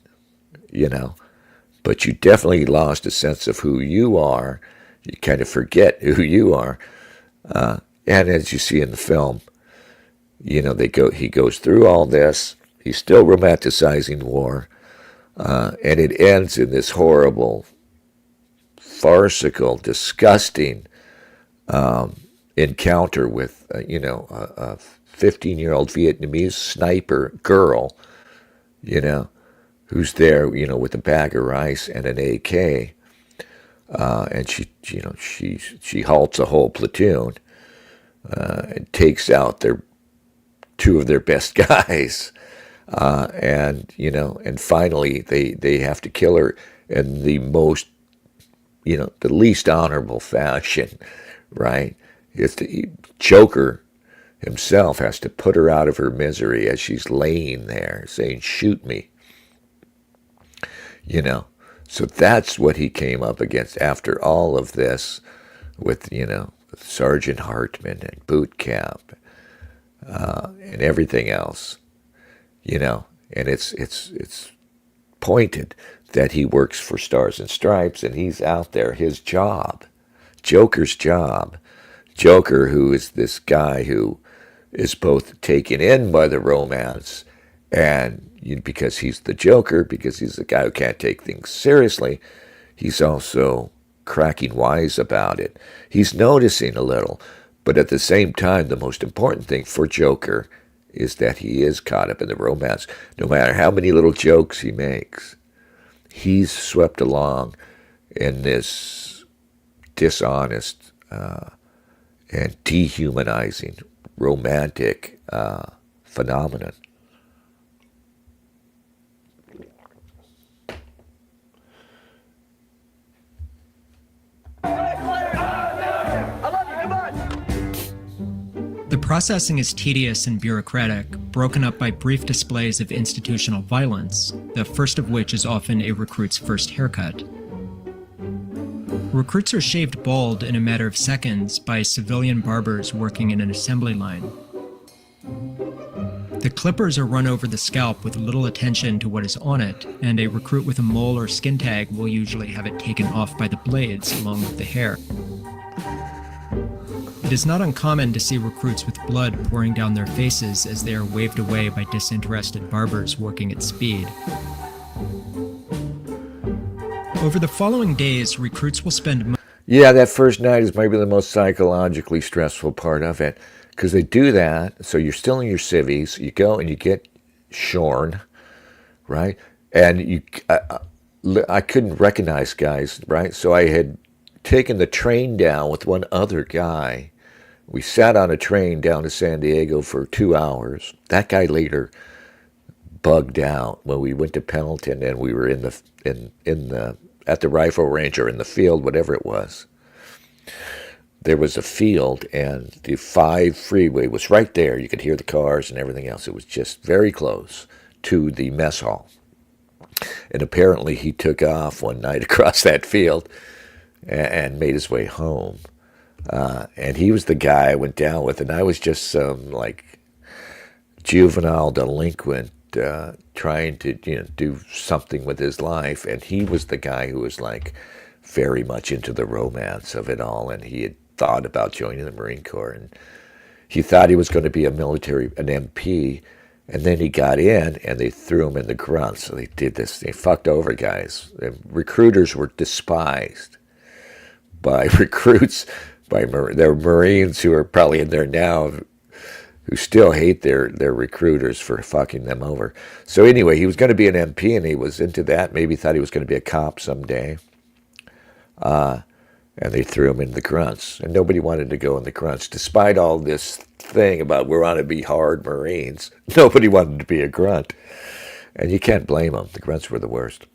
you know, but you definitely lost a sense of who you are. You kind of forget who you are. And as you see in the film, you know, he goes through all this. He's still romanticizing war. And it ends in this horrible, farcical, disgusting encounter with, a 15-year-old Vietnamese sniper girl, you know, who's there, you know, with a bag of rice and an AK. And she halts a whole platoon and takes out two of their best guys. And finally they have to kill her in the most, the least honorable fashion, right? It's the Joker himself has to put her out of her misery as she's laying there saying, "Shoot me." So that's what he came up against after all of this with, Sergeant Hartman and boot camp and everything else, and it's pointed that he works for Stars and Stripes and he's out there, his job, Joker's job. Joker, who is this guy who is both taken in by the romance and because he's the Joker, because he's the guy who can't take things seriously, he's also cracking wise about it. He's noticing a little, but at the same time, the most important thing for Joker is that he is caught up in the romance. No matter how many little jokes he makes, he's swept along in this dishonest and dehumanizing romantic phenomenon. The processing is tedious and bureaucratic, broken up by brief displays of institutional violence, the first of which is often a recruit's first haircut. Recruits are shaved bald in a matter of seconds by civilian barbers working in an assembly line. The clippers are run over the scalp with little attention to what is on it, and a recruit with a mole or skin tag will usually have it taken off by the blades along with the hair. It is not uncommon to see recruits with blood pouring down their faces as they are waved away by disinterested barbers working at speed. Over the following days, recruits will spend... Yeah, that first night is maybe the most psychologically stressful part of it, because they do that, so you're still in your civvies, you go and you get shorn, right? And I couldn't recognize guys, right? So I had taken the train down with one other guy. We sat on a train down to San Diego for 2 hours. That guy later bugged out when we went to Pendleton and we were at the rifle range or in the field, whatever it was. There was a field and the 5 freeway was right there. You could hear the cars and everything else. It was just very close to the mess hall. And apparently he took off one night across that field and made his way home. And he was the guy I went down with, and I was just some juvenile delinquent trying to do something with his life, and he was the guy who was very much into the romance of it all, and he had thought about joining the Marine Corps, and he thought he was going to be an MP, and then he got in, and they threw him in the grunt. So they did this. They fucked over guys. And recruiters were despised by recruits, by their Marines who are probably in there now, who still hate their recruiters for fucking them over. So anyway, he was going to be an MP, and he was into that. Maybe thought he was going to be a cop someday. And they threw him in the grunts. And nobody wanted to go in the grunts. Despite all this thing about we want to be hard Marines, nobody wanted to be a grunt. And you can't blame them. The grunts were the worst.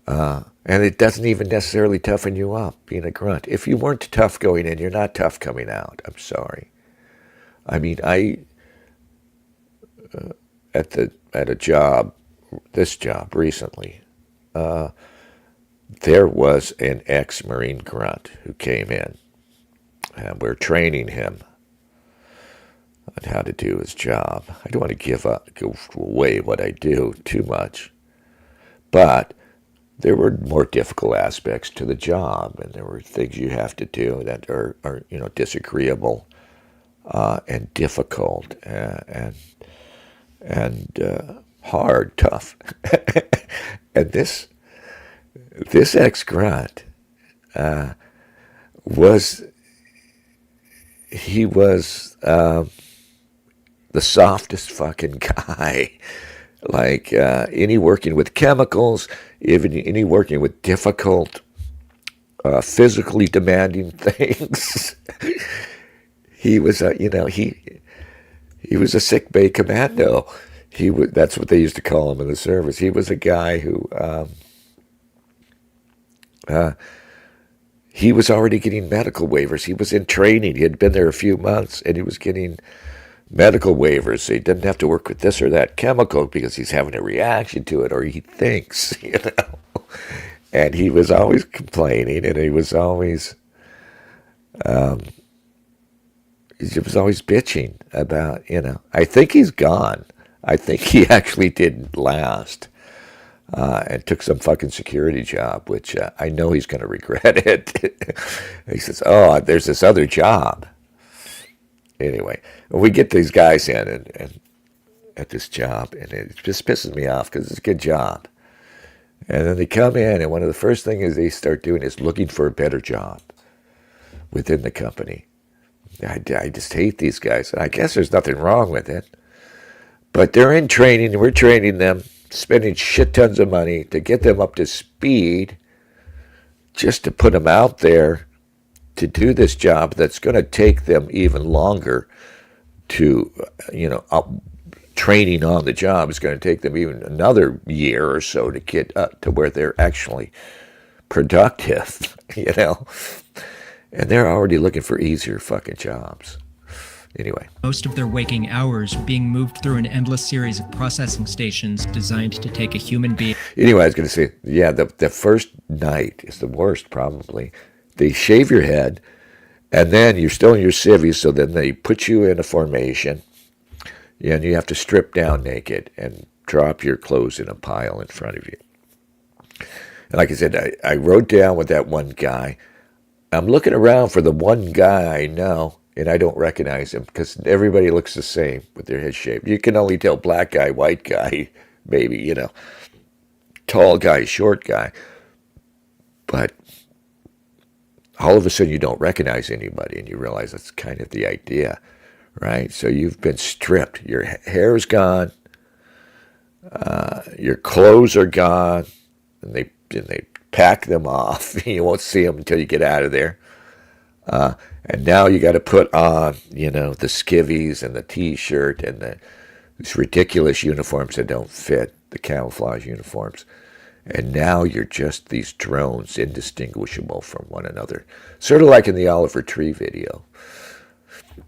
And it doesn't even necessarily toughen you up, being a grunt. If you weren't tough going in, you're not tough coming out. I'm sorry. I mean, at a job this job recently, there was an ex-Marine grunt who came in, and we're training him on how to do his job. I don't want to give away what I do too much, but there were more difficult aspects to the job, and there were things you have to do that are disagreeable and difficult and hard, tough. And this ex-grunt was the softest fucking guy. Like any working with chemicals, even any working with difficult, physically demanding things. He was, he was a sick bay commando. That's what they used to call him in the service. He was a guy who he was already getting medical waivers. He was in training. He had been there a few months, and he was getting medical waivers. So he didn't have to work with this or that chemical because he's having a reaction to it, or he thinks, And he was always complaining, and he was always bitching about, I think he's gone. I think he actually didn't last. And took some fucking security job, which I know he's going to regret it. He says, oh, there's this other job. Anyway, we get these guys in and at this job, and it just pisses me off because it's a good job. And then they come in, and one of the first things they start doing is looking for a better job within the company. I just hate these guys. And I guess there's nothing wrong with it. But they're in training, and we're training them, spending shit tons of money to get them up to speed just to put them out there to do this job that's going to take them even longer to, training on the job is going to take them even another year or so to get up to where they're actually productive, And they're already looking for easier fucking jobs. Anyway. Most of their waking hours being moved through an endless series of processing stations designed to take a human being. Anyway, I was going to say, yeah, the first night is the worst probably. They shave your head, and then you're still in your civvies, so then they put you in a formation, and you have to strip down naked and drop your clothes in a pile in front of you. And like I said, I wrote down with that one guy. I'm looking around for the one guy I know, and I don't recognize him because everybody looks the same with their head shaved. You can only tell black guy, white guy, maybe, tall guy, short guy. But all of a sudden you don't recognize anybody, and you realize that's kind of the idea, right? So you've been stripped. Your hair's gone. Your clothes are gone, and they pack them off. You won't see them until you get out of there. And now you got to put on, the skivvies and the T-shirt and these ridiculous uniforms that don't fit, the camouflage uniforms. And now you're just these drones, indistinguishable from one another. Sort of like in the Oliver Tree video.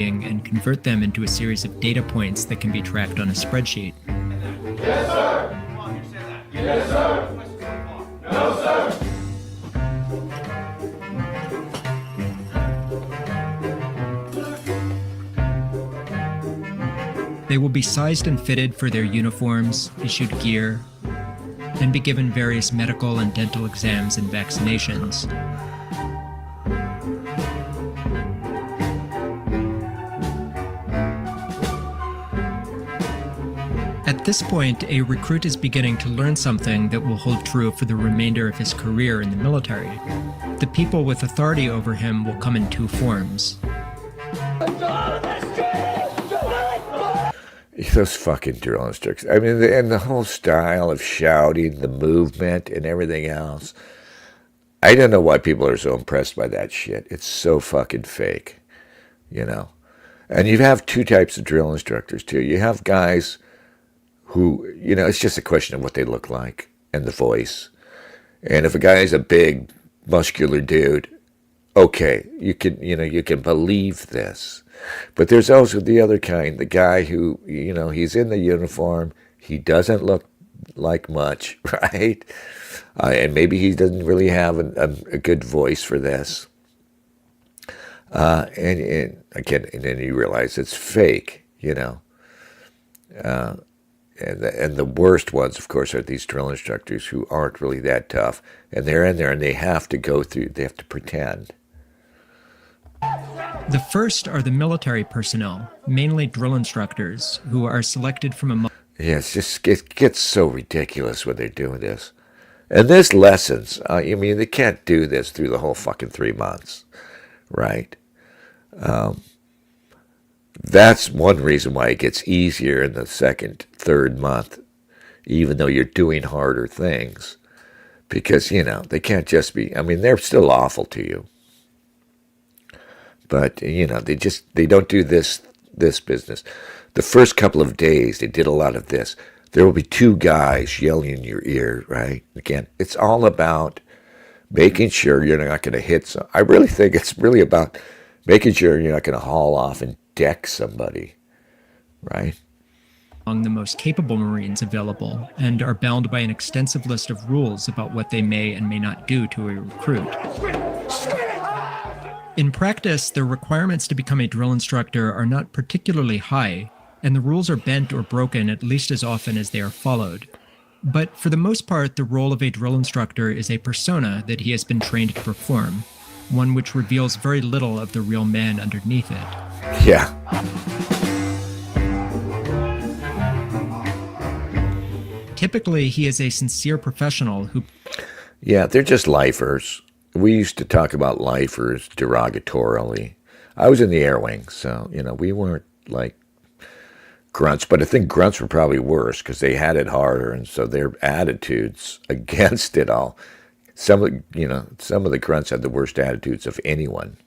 And convert them into a series of data points that can be tracked on a spreadsheet. Yes, sir. Yes, sir. No, sir. They will be sized and fitted for their uniforms, issued gear, and be given various medical and dental exams and vaccinations. At this point, a recruit is beginning to learn something that will hold true for the remainder of his career in the military. The people with authority over him will come in two forms. Those fucking drill instructors. I mean, and the whole style of shouting, the movement, and everything else. I don't know why people are so impressed by that shit. It's so fucking fake, And you have two types of drill instructors, too. You have guys who, it's just a question of what they look like and the voice. And if a guy is a big, muscular dude, okay, you can believe this. But there's also the other kind, the guy who, he's in the uniform, he doesn't look doesn't like much, right? And maybe he doesn't really have a good voice for this. And again, and then you realize it's fake, you know. And the worst ones, of course, are these drill instructors who aren't really that tough. And they're in there and they have to pretend. The first are the military personnel, mainly drill instructors, who are selected from a... Yeah, it gets so ridiculous when they're doing this. And there's lessons. I mean, they can't do this through the whole fucking 3 months, right? That's one reason why it gets easier in the second, third month, even though you're doing harder things. Because, you know, they can't just be, I mean, they're still awful to you. But, you know, they don't do this business. The first couple of days, they did a lot of this. There will be 2 guys yelling in your ear, right? Again, it's all about making sure you're not going to hit some. I really think it's really about making sure you're not going to haul off and deck somebody, right? Among the most capable Marines available, and are bound by an extensive list of rules about what they may and may not do to a recruit. In practice, the requirements to become a drill instructor are not particularly high, and the rules are bent or broken at least as often as they are followed. But for the most part, the role of a drill instructor is a persona that he has been trained to perform, one which reveals very little of the real man underneath it. Yeah. Typically, he is a sincere professional who... Yeah, they're just lifers. We used to talk about lifers derogatorily. I was in the air wing, so, you know, we weren't like grunts, but I think grunts were probably worse because they had it harder, and so their attitudes against it all. Some of the grunts had the worst attitudes of anyone.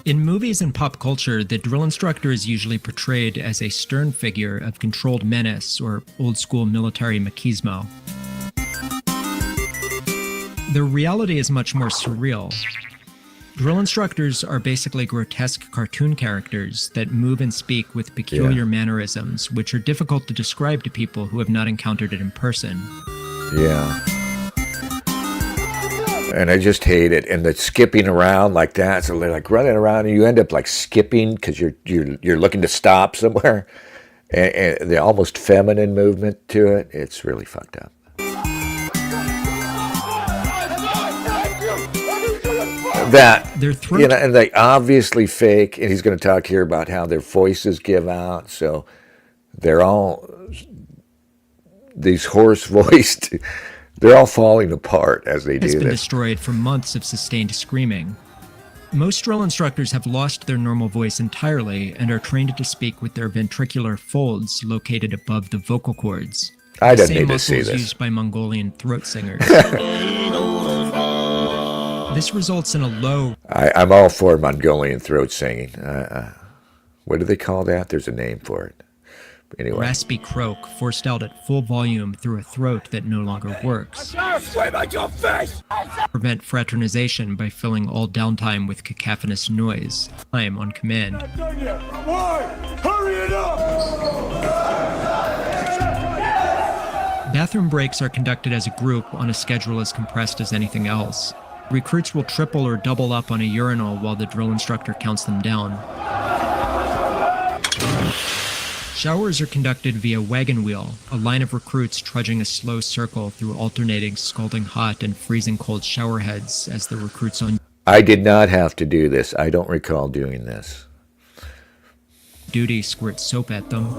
In movies and pop culture, the drill instructor is usually portrayed as a stern figure of controlled menace or old-school military machismo. The reality is much more surreal. Drill instructors are basically grotesque cartoon characters that move and speak with peculiar mannerisms, which are difficult to describe to people who have not encountered it in person. Yeah. And I just hate it. And the skipping around like that, so they're like running around, and you end up like skipping because you're looking to stop somewhere. And the almost feminine movement to it, it's really fucked up. That, you know, and they obviously fake, and he's going to talk here about how their voices give out, so they're all, these hoarse-voiced, they're all falling apart as they do this. Has been destroyed from months of sustained screaming. Most drill instructors have lost their normal voice entirely and are trained to speak with their ventricular folds located above the vocal cords. I didn't need to see this. Used by Mongolian throat singers. This results in a low... I'm all for Mongolian throat singing. What do they call that? There's a name for it. Anyway. Raspy croak forced out at full volume through a throat that no longer works. Prevent fraternization by filling all downtime with cacophonous noise. Time on command. Hurry it up! Bathroom breaks are conducted as a group on a schedule as compressed as anything else. Recruits will triple or double up on a urinal while the drill instructor counts them down. Showers are conducted via wagon wheel, a line of recruits trudging a slow circle through alternating scalding hot and freezing cold shower heads as the recruits on... I did not have to do this. I don't recall doing this. Duty squirt soap at them.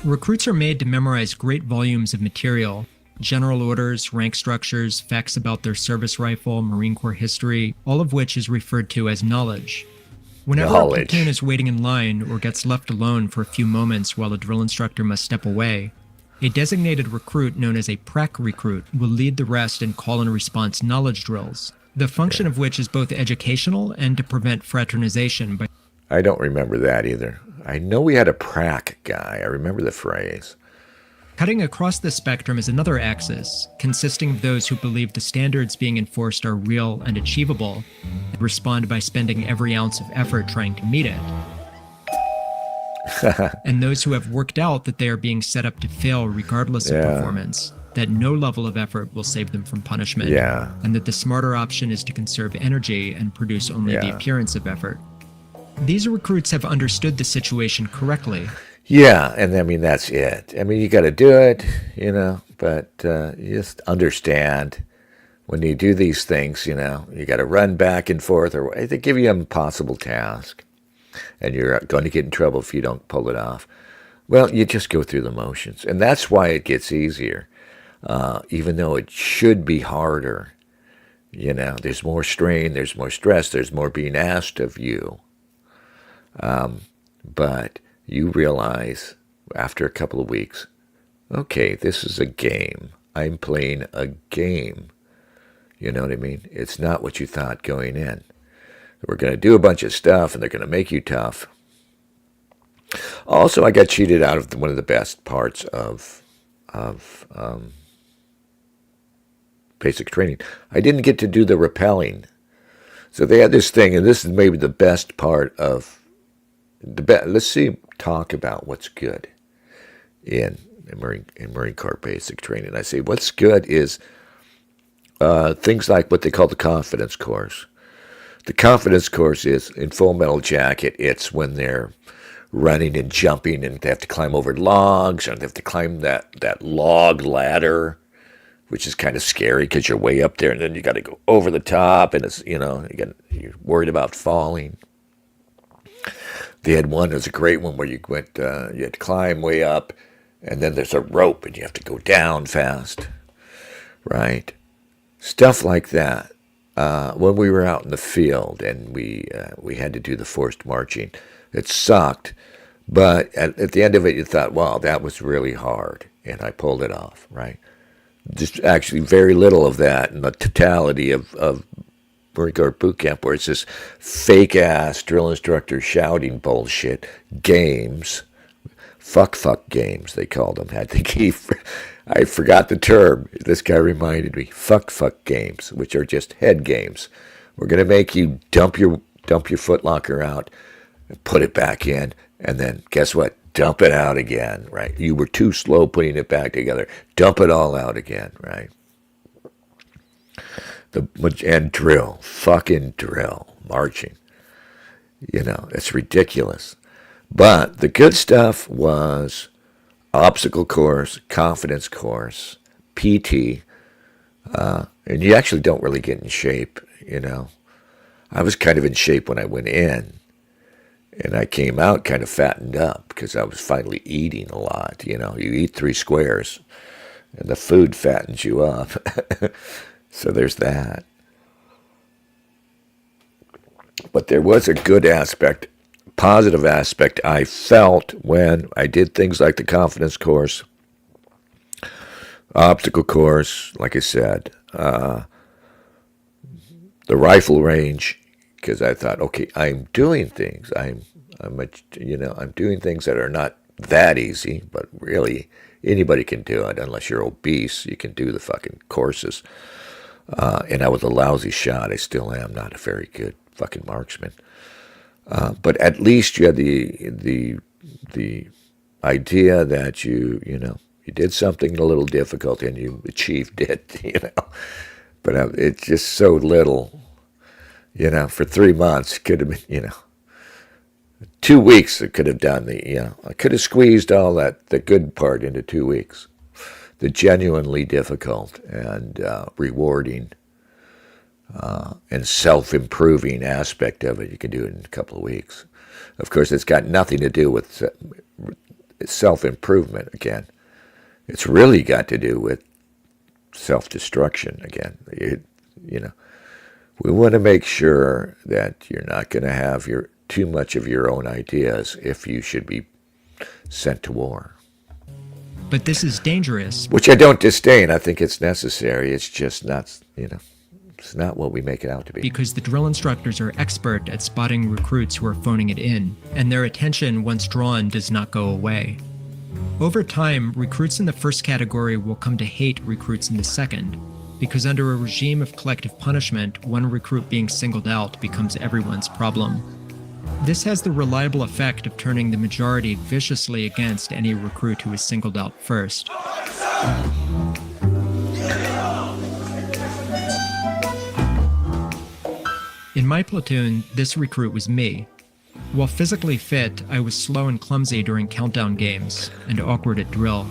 Recruits are made to memorize great volumes of material. General orders, rank structures, facts about their service rifle, Marine Corps history, all of which is referred to as knowledge. Whenever a platoon is waiting in line or gets left alone for a few moments while a drill instructor must step away, a designated recruit known as a prac recruit will lead the rest and call and response knowledge drills, the function of which is both educational and to prevent fraternization by... I don't remember that either. I know we had a prac guy. I remember the phrase. Cutting across the spectrum is another axis, consisting of those who believe the standards being enforced are real and achievable, and respond by spending every ounce of effort trying to meet it, and those who have worked out that they are being set up to fail regardless of performance, that no level of effort will save them from punishment, and that the smarter option is to conserve energy and produce only the appearance of effort. These recruits have understood the situation correctly. Yeah, and I mean, that's it. I mean, you got to do it, you know, but you just understand when you do these things, you know, you got to run back and forth, or they give you an impossible task, and you're going to get in trouble if you don't pull it off. Well, you just go through the motions, and that's why it gets easier, even though it should be harder. You know, there's more strain, there's more stress, there's more being asked of you. But you realize after a couple of weeks, okay, this is a game. I'm playing a game. You know what I mean? It's not what you thought going in. We're going to do a bunch of stuff, and they're going to make you tough. Also, I got cheated out of one of the best parts of basic training. I didn't get to do the rappelling. So they had this thing, and this is maybe the best part of let's talk about what's good in Marine Corps basic training. I say what's good is things like what they call the confidence course. The confidence course is in Full Metal Jacket. It's when they're running and jumping, and they have to climb over logs, and they have to climb that log ladder, which is kind of scary because you're way up there, and then you got to go over the top, and it's, you know, you're worried about falling. They had one, it was a great one, where you had to climb way up, and then there's a rope, and you have to go down fast, right? Stuff like that. When we were out in the field, and we had to do the forced marching, it sucked, but at the end of it, you thought, wow, that was really hard, and I pulled it off, right? Just actually very little of that in the totality of Marine Corps boot camp, where it's this fake-ass drill instructor shouting bullshit, games, fuck games, they called them. I think I forgot the term. This guy reminded me, fuck games, which are just head games. We're going to make you dump your footlocker out, and put it back in, and then guess what? Dump it out again, right? You were too slow putting it back together. Dump it all out again, right? And drill, fucking drill, marching. You know, it's ridiculous. But the good stuff was obstacle course, confidence course, PT, and you actually don't really get in shape, you know. I was kind of in shape when I went in, and I came out kind of fattened up because I was finally eating a lot. You know, you eat 3 squares, and the food fattens you up. So there's that. But there was a good aspect, positive aspect I felt when I did things like the confidence course, obstacle course, like I said, the rifle range, because I thought, okay, I'm doing things. I'm doing things that are not that easy, but really anybody can do it unless you're obese. You can do the fucking courses. And I was a lousy shot. I still am not a very good fucking marksman. But at least you had the idea that you did something a little difficult and you achieved it, you know. But it's just so little, you know. For 3 months, it could have been, you know, 2 weeks. It could have done I could have squeezed all the good part into 2 weeks. The genuinely difficult and rewarding and self-improving aspect of it, you can do it in a couple of weeks. Of course, it's got nothing to do with self-improvement again. It's really got to do with self-destruction again. You know, we want to make sure that you're not going to have too much of your own ideas if you should be sent to war. But this is dangerous. Which I don't disdain. I think it's necessary. It's just not, it's not what we make it out to be. Because the drill instructors are expert at spotting recruits who are phoning it in, and their attention, once drawn, does not go away. Over time, recruits in the first category will come to hate recruits in the second, because under a regime of collective punishment, one recruit being singled out becomes everyone's problem. This has the reliable effect of turning the majority viciously against any recruit who is singled out first. In my platoon, this recruit was me. While physically fit, I was slow and clumsy during countdown games, and awkward at drill.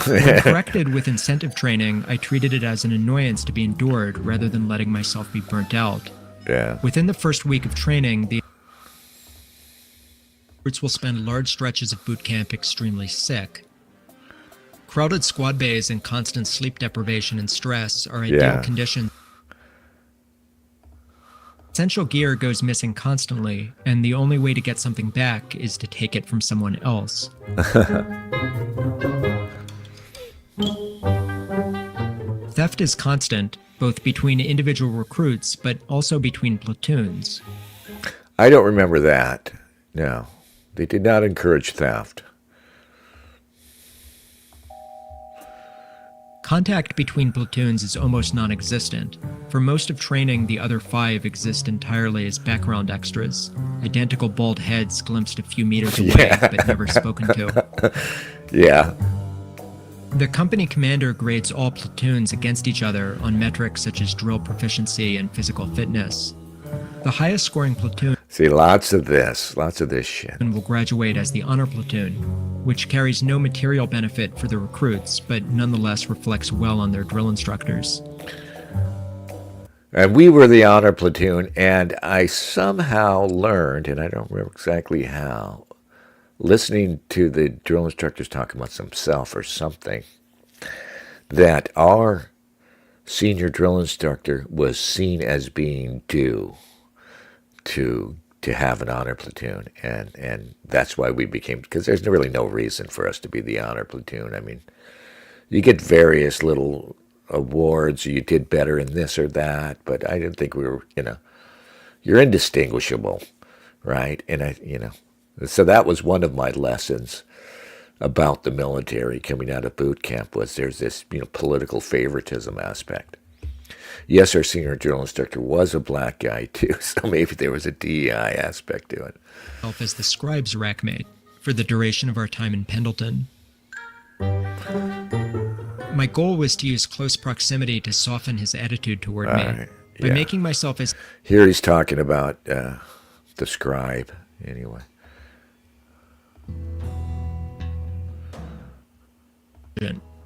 When corrected with incentive training, I treated it as an annoyance to be endured rather than letting myself be burnt out. Yeah. Within the first week of training, the recruits will spend large stretches of boot camp extremely sick. Crowded squad bays and constant sleep deprivation and stress are ideal conditions. Essential gear goes missing constantly, and the only way to get something back is to take it from someone else. Theft is constant, both between individual recruits, but also between platoons. I don't remember that. No. They did not encourage theft. Contact between platoons is almost non-existent. For most of training, the other 5 exist entirely as background extras, identical bald heads glimpsed a few meters away but never spoken to. Yeah. The company commander grades all platoons against each other on metrics such as drill proficiency and physical fitness. The highest scoring platoon See, lots of this shit. will graduate as the honor platoon, which carries no material benefit for the recruits, but nonetheless reflects well on their drill instructors. And we were the honor platoon, and I somehow learned, and I don't remember exactly how, listening to the drill instructors talk amongst themselves or something, that our senior drill instructor was seen as being due to have an honor platoon, and that's why we became, because there's really no reason for us to be the honor platoon. I mean, you get various little awards, you did better in this or that, but I didn't think we were, you're indistinguishable, right? And so that was one of my lessons about the military coming out of boot camp, was there's this, political favoritism aspect. Yes, our senior drill instructor was a black guy too, so maybe there was a DEI aspect to it. As the scribe's rackmate for the duration of our time in Pendleton. My goal was to use close proximity to soften his attitude toward me. By making myself as... Here he's talking about the scribe, anyway.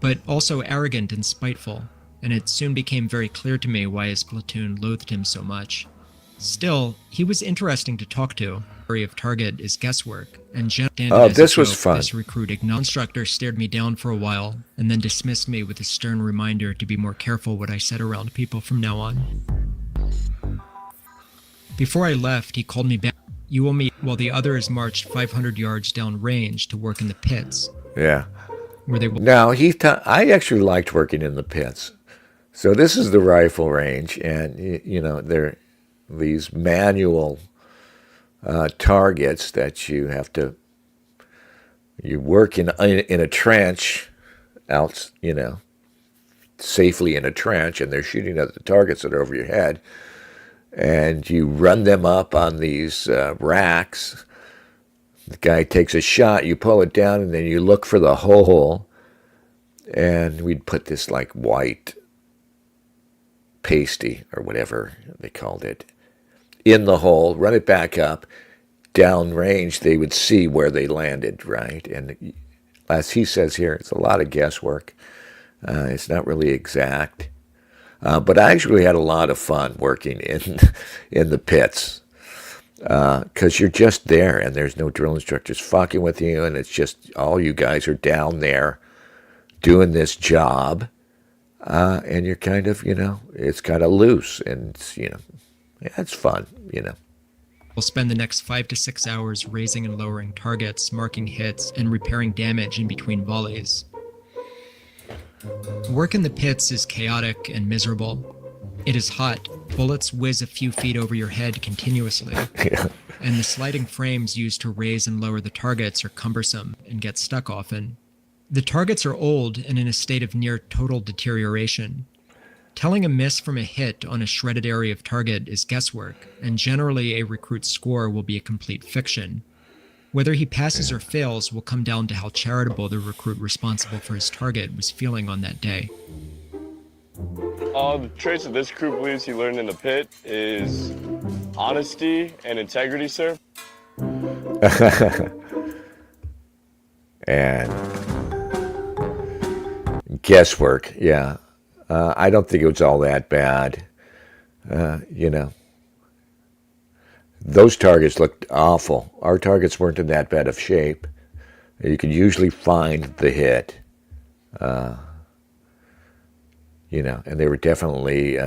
But also arrogant and spiteful, and it soon became very clear to me why his platoon loathed him so much. Still, he was interesting to talk to. The of target is guesswork, and this was fun. This recruit instructor stared me down for a while, and then dismissed me with a stern reminder to be more careful what I said around people from now on. Before I left, he called me back. You will meet while the others marched 500 yards down range to work in the pits. Yeah. Where they Now, I actually liked working in the pits. So this is the rifle range, and, they're these manual targets that you work in a trench out, safely in a trench, and they're shooting at the targets that are over your head, and you run them up on these racks. The guy takes a shot, you pull it down, and then you look for the hole, and we'd put this white pasty or whatever they called it in the hole, run it back up. Down range, they would see where they landed, right? And as he says here, it's a lot of guesswork. It's not really exact. But I actually had a lot of fun working in the pits, because you're just there, and there's no drill instructors fucking with you, and it's just all you guys are down there doing this job, and you're kind of, it's kind of loose, and it's fun, We'll spend the next 5 to 6 hours raising and lowering targets, marking hits, and repairing damage in between volleys. Work in the pits is chaotic and miserable. It is hot. Bullets whiz a few feet over your head continuously. And the sliding frames used to raise and lower the targets are cumbersome and get stuck often. The targets are old and in a state of near total deterioration. Telling a miss from a hit on a shredded area of target is guesswork, and generally a recruit's score will be a complete fiction. Whether he passes or fails will come down to how charitable the recruit responsible for his target was feeling on that day. The traits that this crew believes he learned in the pit is honesty and integrity, sir. And guesswork, yeah. I don't think it was all that bad. You know, those targets looked awful. Our targets weren't in that bad of shape. You could usually find the hit. You know, and they were definitely,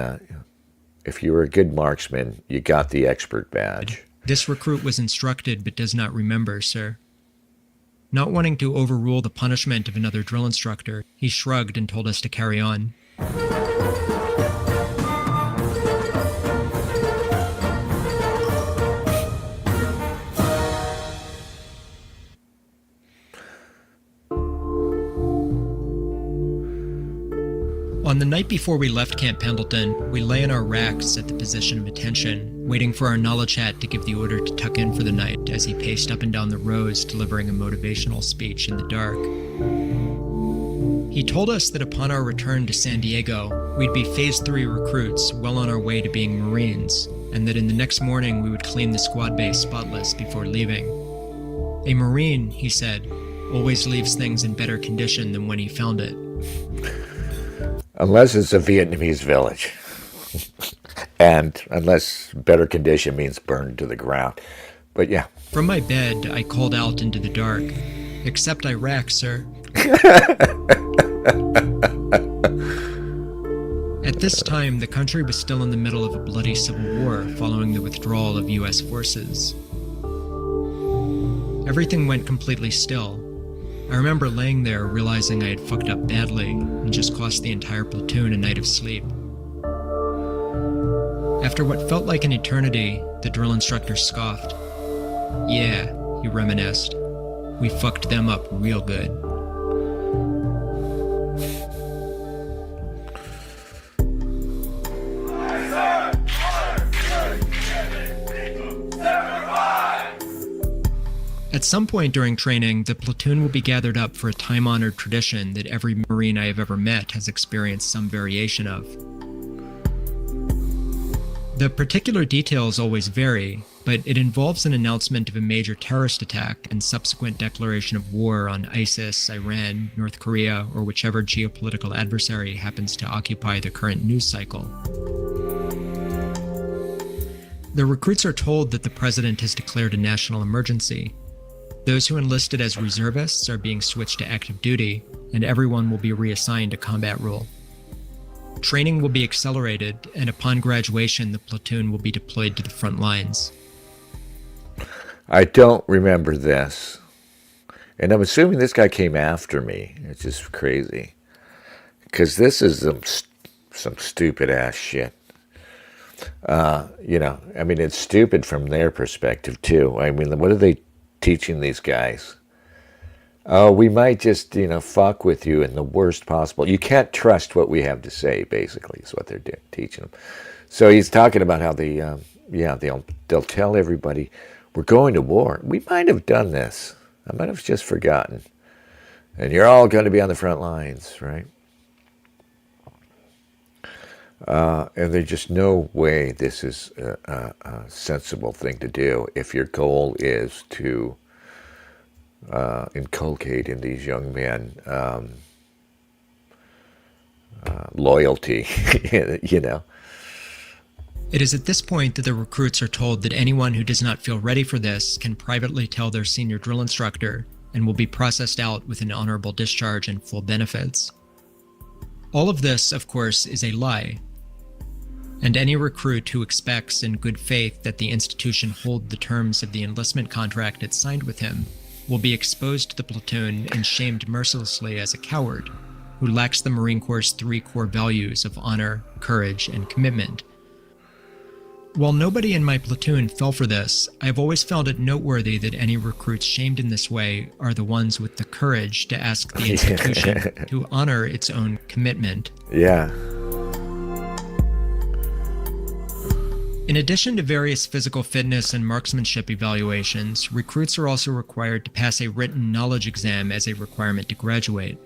if you were a good marksman, you got the expert badge. This recruit was instructed but does not remember, sir. Not wanting to overrule the punishment of another drill instructor, he shrugged and told us to carry on. On the night before we left Camp Pendleton, we lay in our racks at the position of attention, waiting for our knowledge hat to give the order to tuck in for the night as he paced up and down the rows delivering a motivational speech in the dark. He told us that upon our return to San Diego, we'd be Phase 3 recruits well on our way to being Marines, and that in the next morning we would clean the squad base spotless before leaving. A Marine, he said, always leaves things in better condition than when he found it. Unless it's a Vietnamese village. And unless better condition means burned to the ground. But yeah. From my bed, I called out into the dark. Except Iraq, sir. At this time, the country was still in the middle of a bloody civil war following the withdrawal of U.S. forces. Everything went completely still. I remember laying there realizing I had fucked up badly and just cost the entire platoon a night of sleep. After what felt like an eternity, the drill instructor scoffed. Yeah, he reminisced. We fucked them up real good. At some point during training, the platoon will be gathered up for a time-honored tradition that every Marine I have ever met has experienced some variation of. The particular details always vary, but it involves an announcement of a major terrorist attack and subsequent declaration of war on ISIS, Iran, North Korea, or whichever geopolitical adversary happens to occupy the current news cycle. The recruits are told that the president has declared a national emergency. Those who enlisted as reservists are being switched to active duty, and everyone will be reassigned a combat role. Training will be accelerated, and upon graduation, the platoon will be deployed to the front lines. I don't remember this. And I'm assuming this guy came after me. It's just crazy. Because this is some stupid-ass shit. You know, I mean, it's stupid from their perspective, too. I mean, what are they teaching these guys? Oh, we might just, you know, fuck with you in the worst possible. You can't trust what we have to say, basically, is what they're teaching them. So he's talking about how they'll tell everybody, we're going to war. We might have done this. I might have just forgotten. And you're all going to be on the front lines, right? And there's just no way this is a sensible thing to do if your goal is to inculcate in these young men loyalty, you know. It is at this point that the recruits are told that anyone who does not feel ready for this can privately tell their senior drill instructor and will be processed out with an honorable discharge and full benefits. All of this, of course, is a lie. And any recruit who expects in good faith that the institution hold the terms of the enlistment contract it signed with him will be exposed to the platoon and shamed mercilessly as a coward who lacks the Marine Corps' 3 core values of honor, courage, and commitment. While nobody in my platoon fell for this, I've always found it noteworthy that any recruits shamed in this way are the ones with the courage to ask the institution to honor its own commitment. Yeah. In addition to various physical fitness and marksmanship evaluations, recruits are also required to pass a written knowledge exam as a requirement to graduate.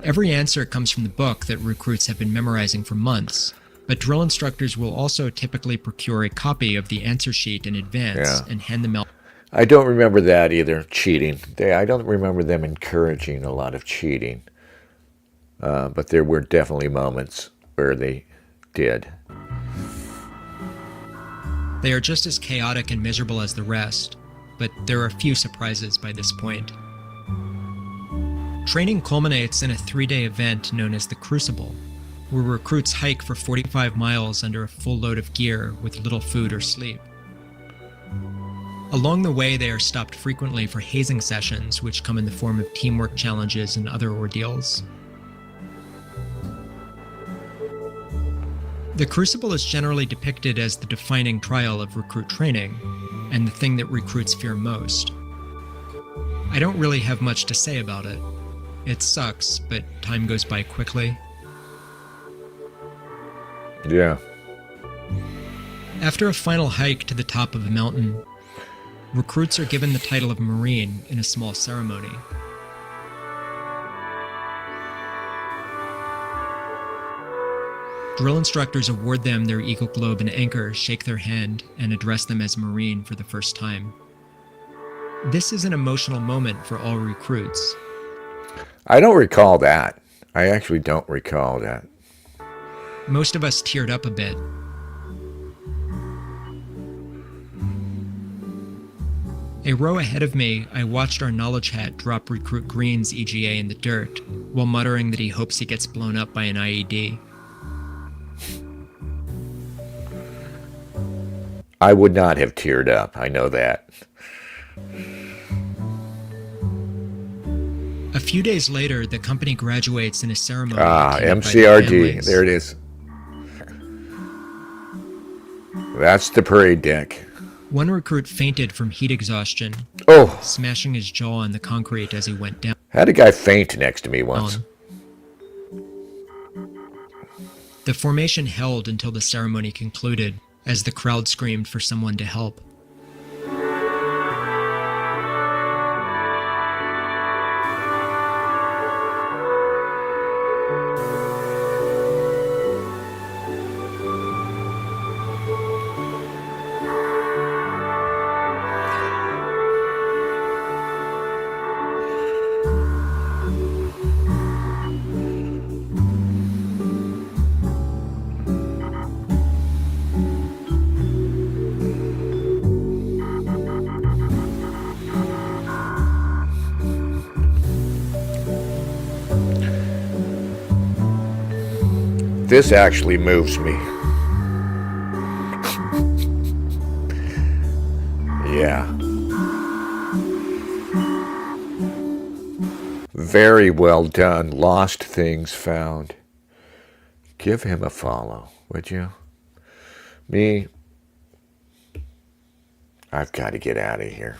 Every answer comes from the book that recruits have been memorizing for months, but drill instructors will also typically procure a copy of the answer sheet in advance and hand them out. I don't remember that either, cheating. I don't remember them encouraging a lot of cheating, but there were definitely moments where they did. They are just as chaotic and miserable as the rest, but there are few surprises by this point. Training culminates in a 3-day event known as the Crucible, where recruits hike for 45 miles under a full load of gear with little food or sleep. Along the way, they are stopped frequently for hazing sessions, which come in the form of teamwork challenges and other ordeals. The Crucible is generally depicted as the defining trial of recruit training, and the thing that recruits fear most. I don't really have much to say about it. It sucks, but time goes by quickly. Yeah. After a final hike to the top of a mountain, recruits are given the title of Marine in a small ceremony. Drill instructors award them their Eagle Globe and Anchor, shake their hand, and address them as Marine for the first time. This is an emotional moment for all recruits. I don't recall that. I actually don't recall that. Most of us teared up a bit. A row ahead of me, I watched our knowledge hat drop recruit Green's EGA in the dirt, while muttering that he hopes he gets blown up by an IED. I would not have teared up, I know that. A few days later, the company graduates in a ceremony. MCRD, there it is. That's the parade deck. One recruit fainted from heat exhaustion, smashing his jaw on the concrete as he went down. I had a guy faint next to me once. The formation held until the ceremony concluded, as the crowd screamed for someone to help. This actually moves me. Yeah. Very well done. Lost Things Found. Give him a follow, would you? Me, I've got to get out of here.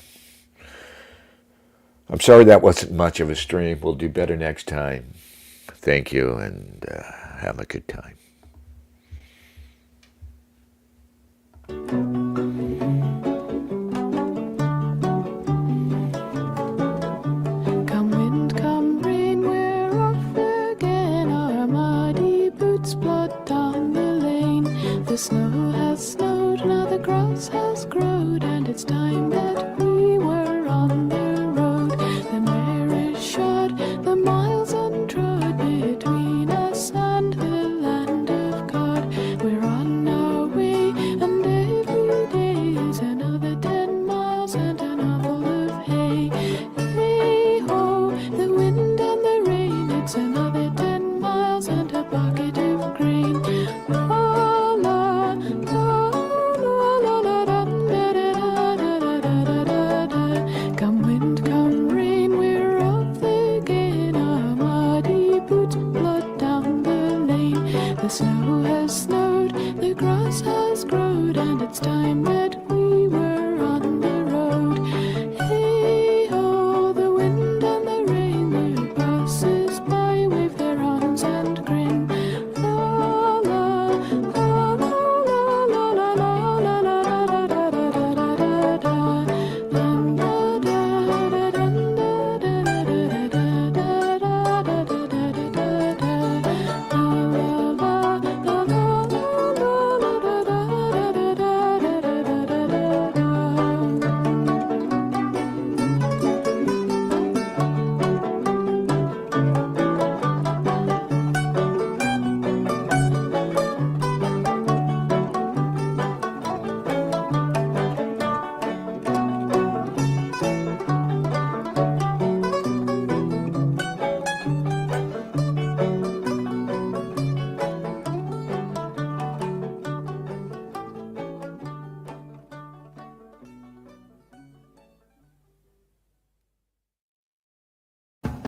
I'm sorry that wasn't much of a stream. We'll do better next time. Thank you, and have a good time. Come wind, come rain, we're off again. Our muddy boots plod down the lane. The snow has snowed, now the grass has grown, and it's time that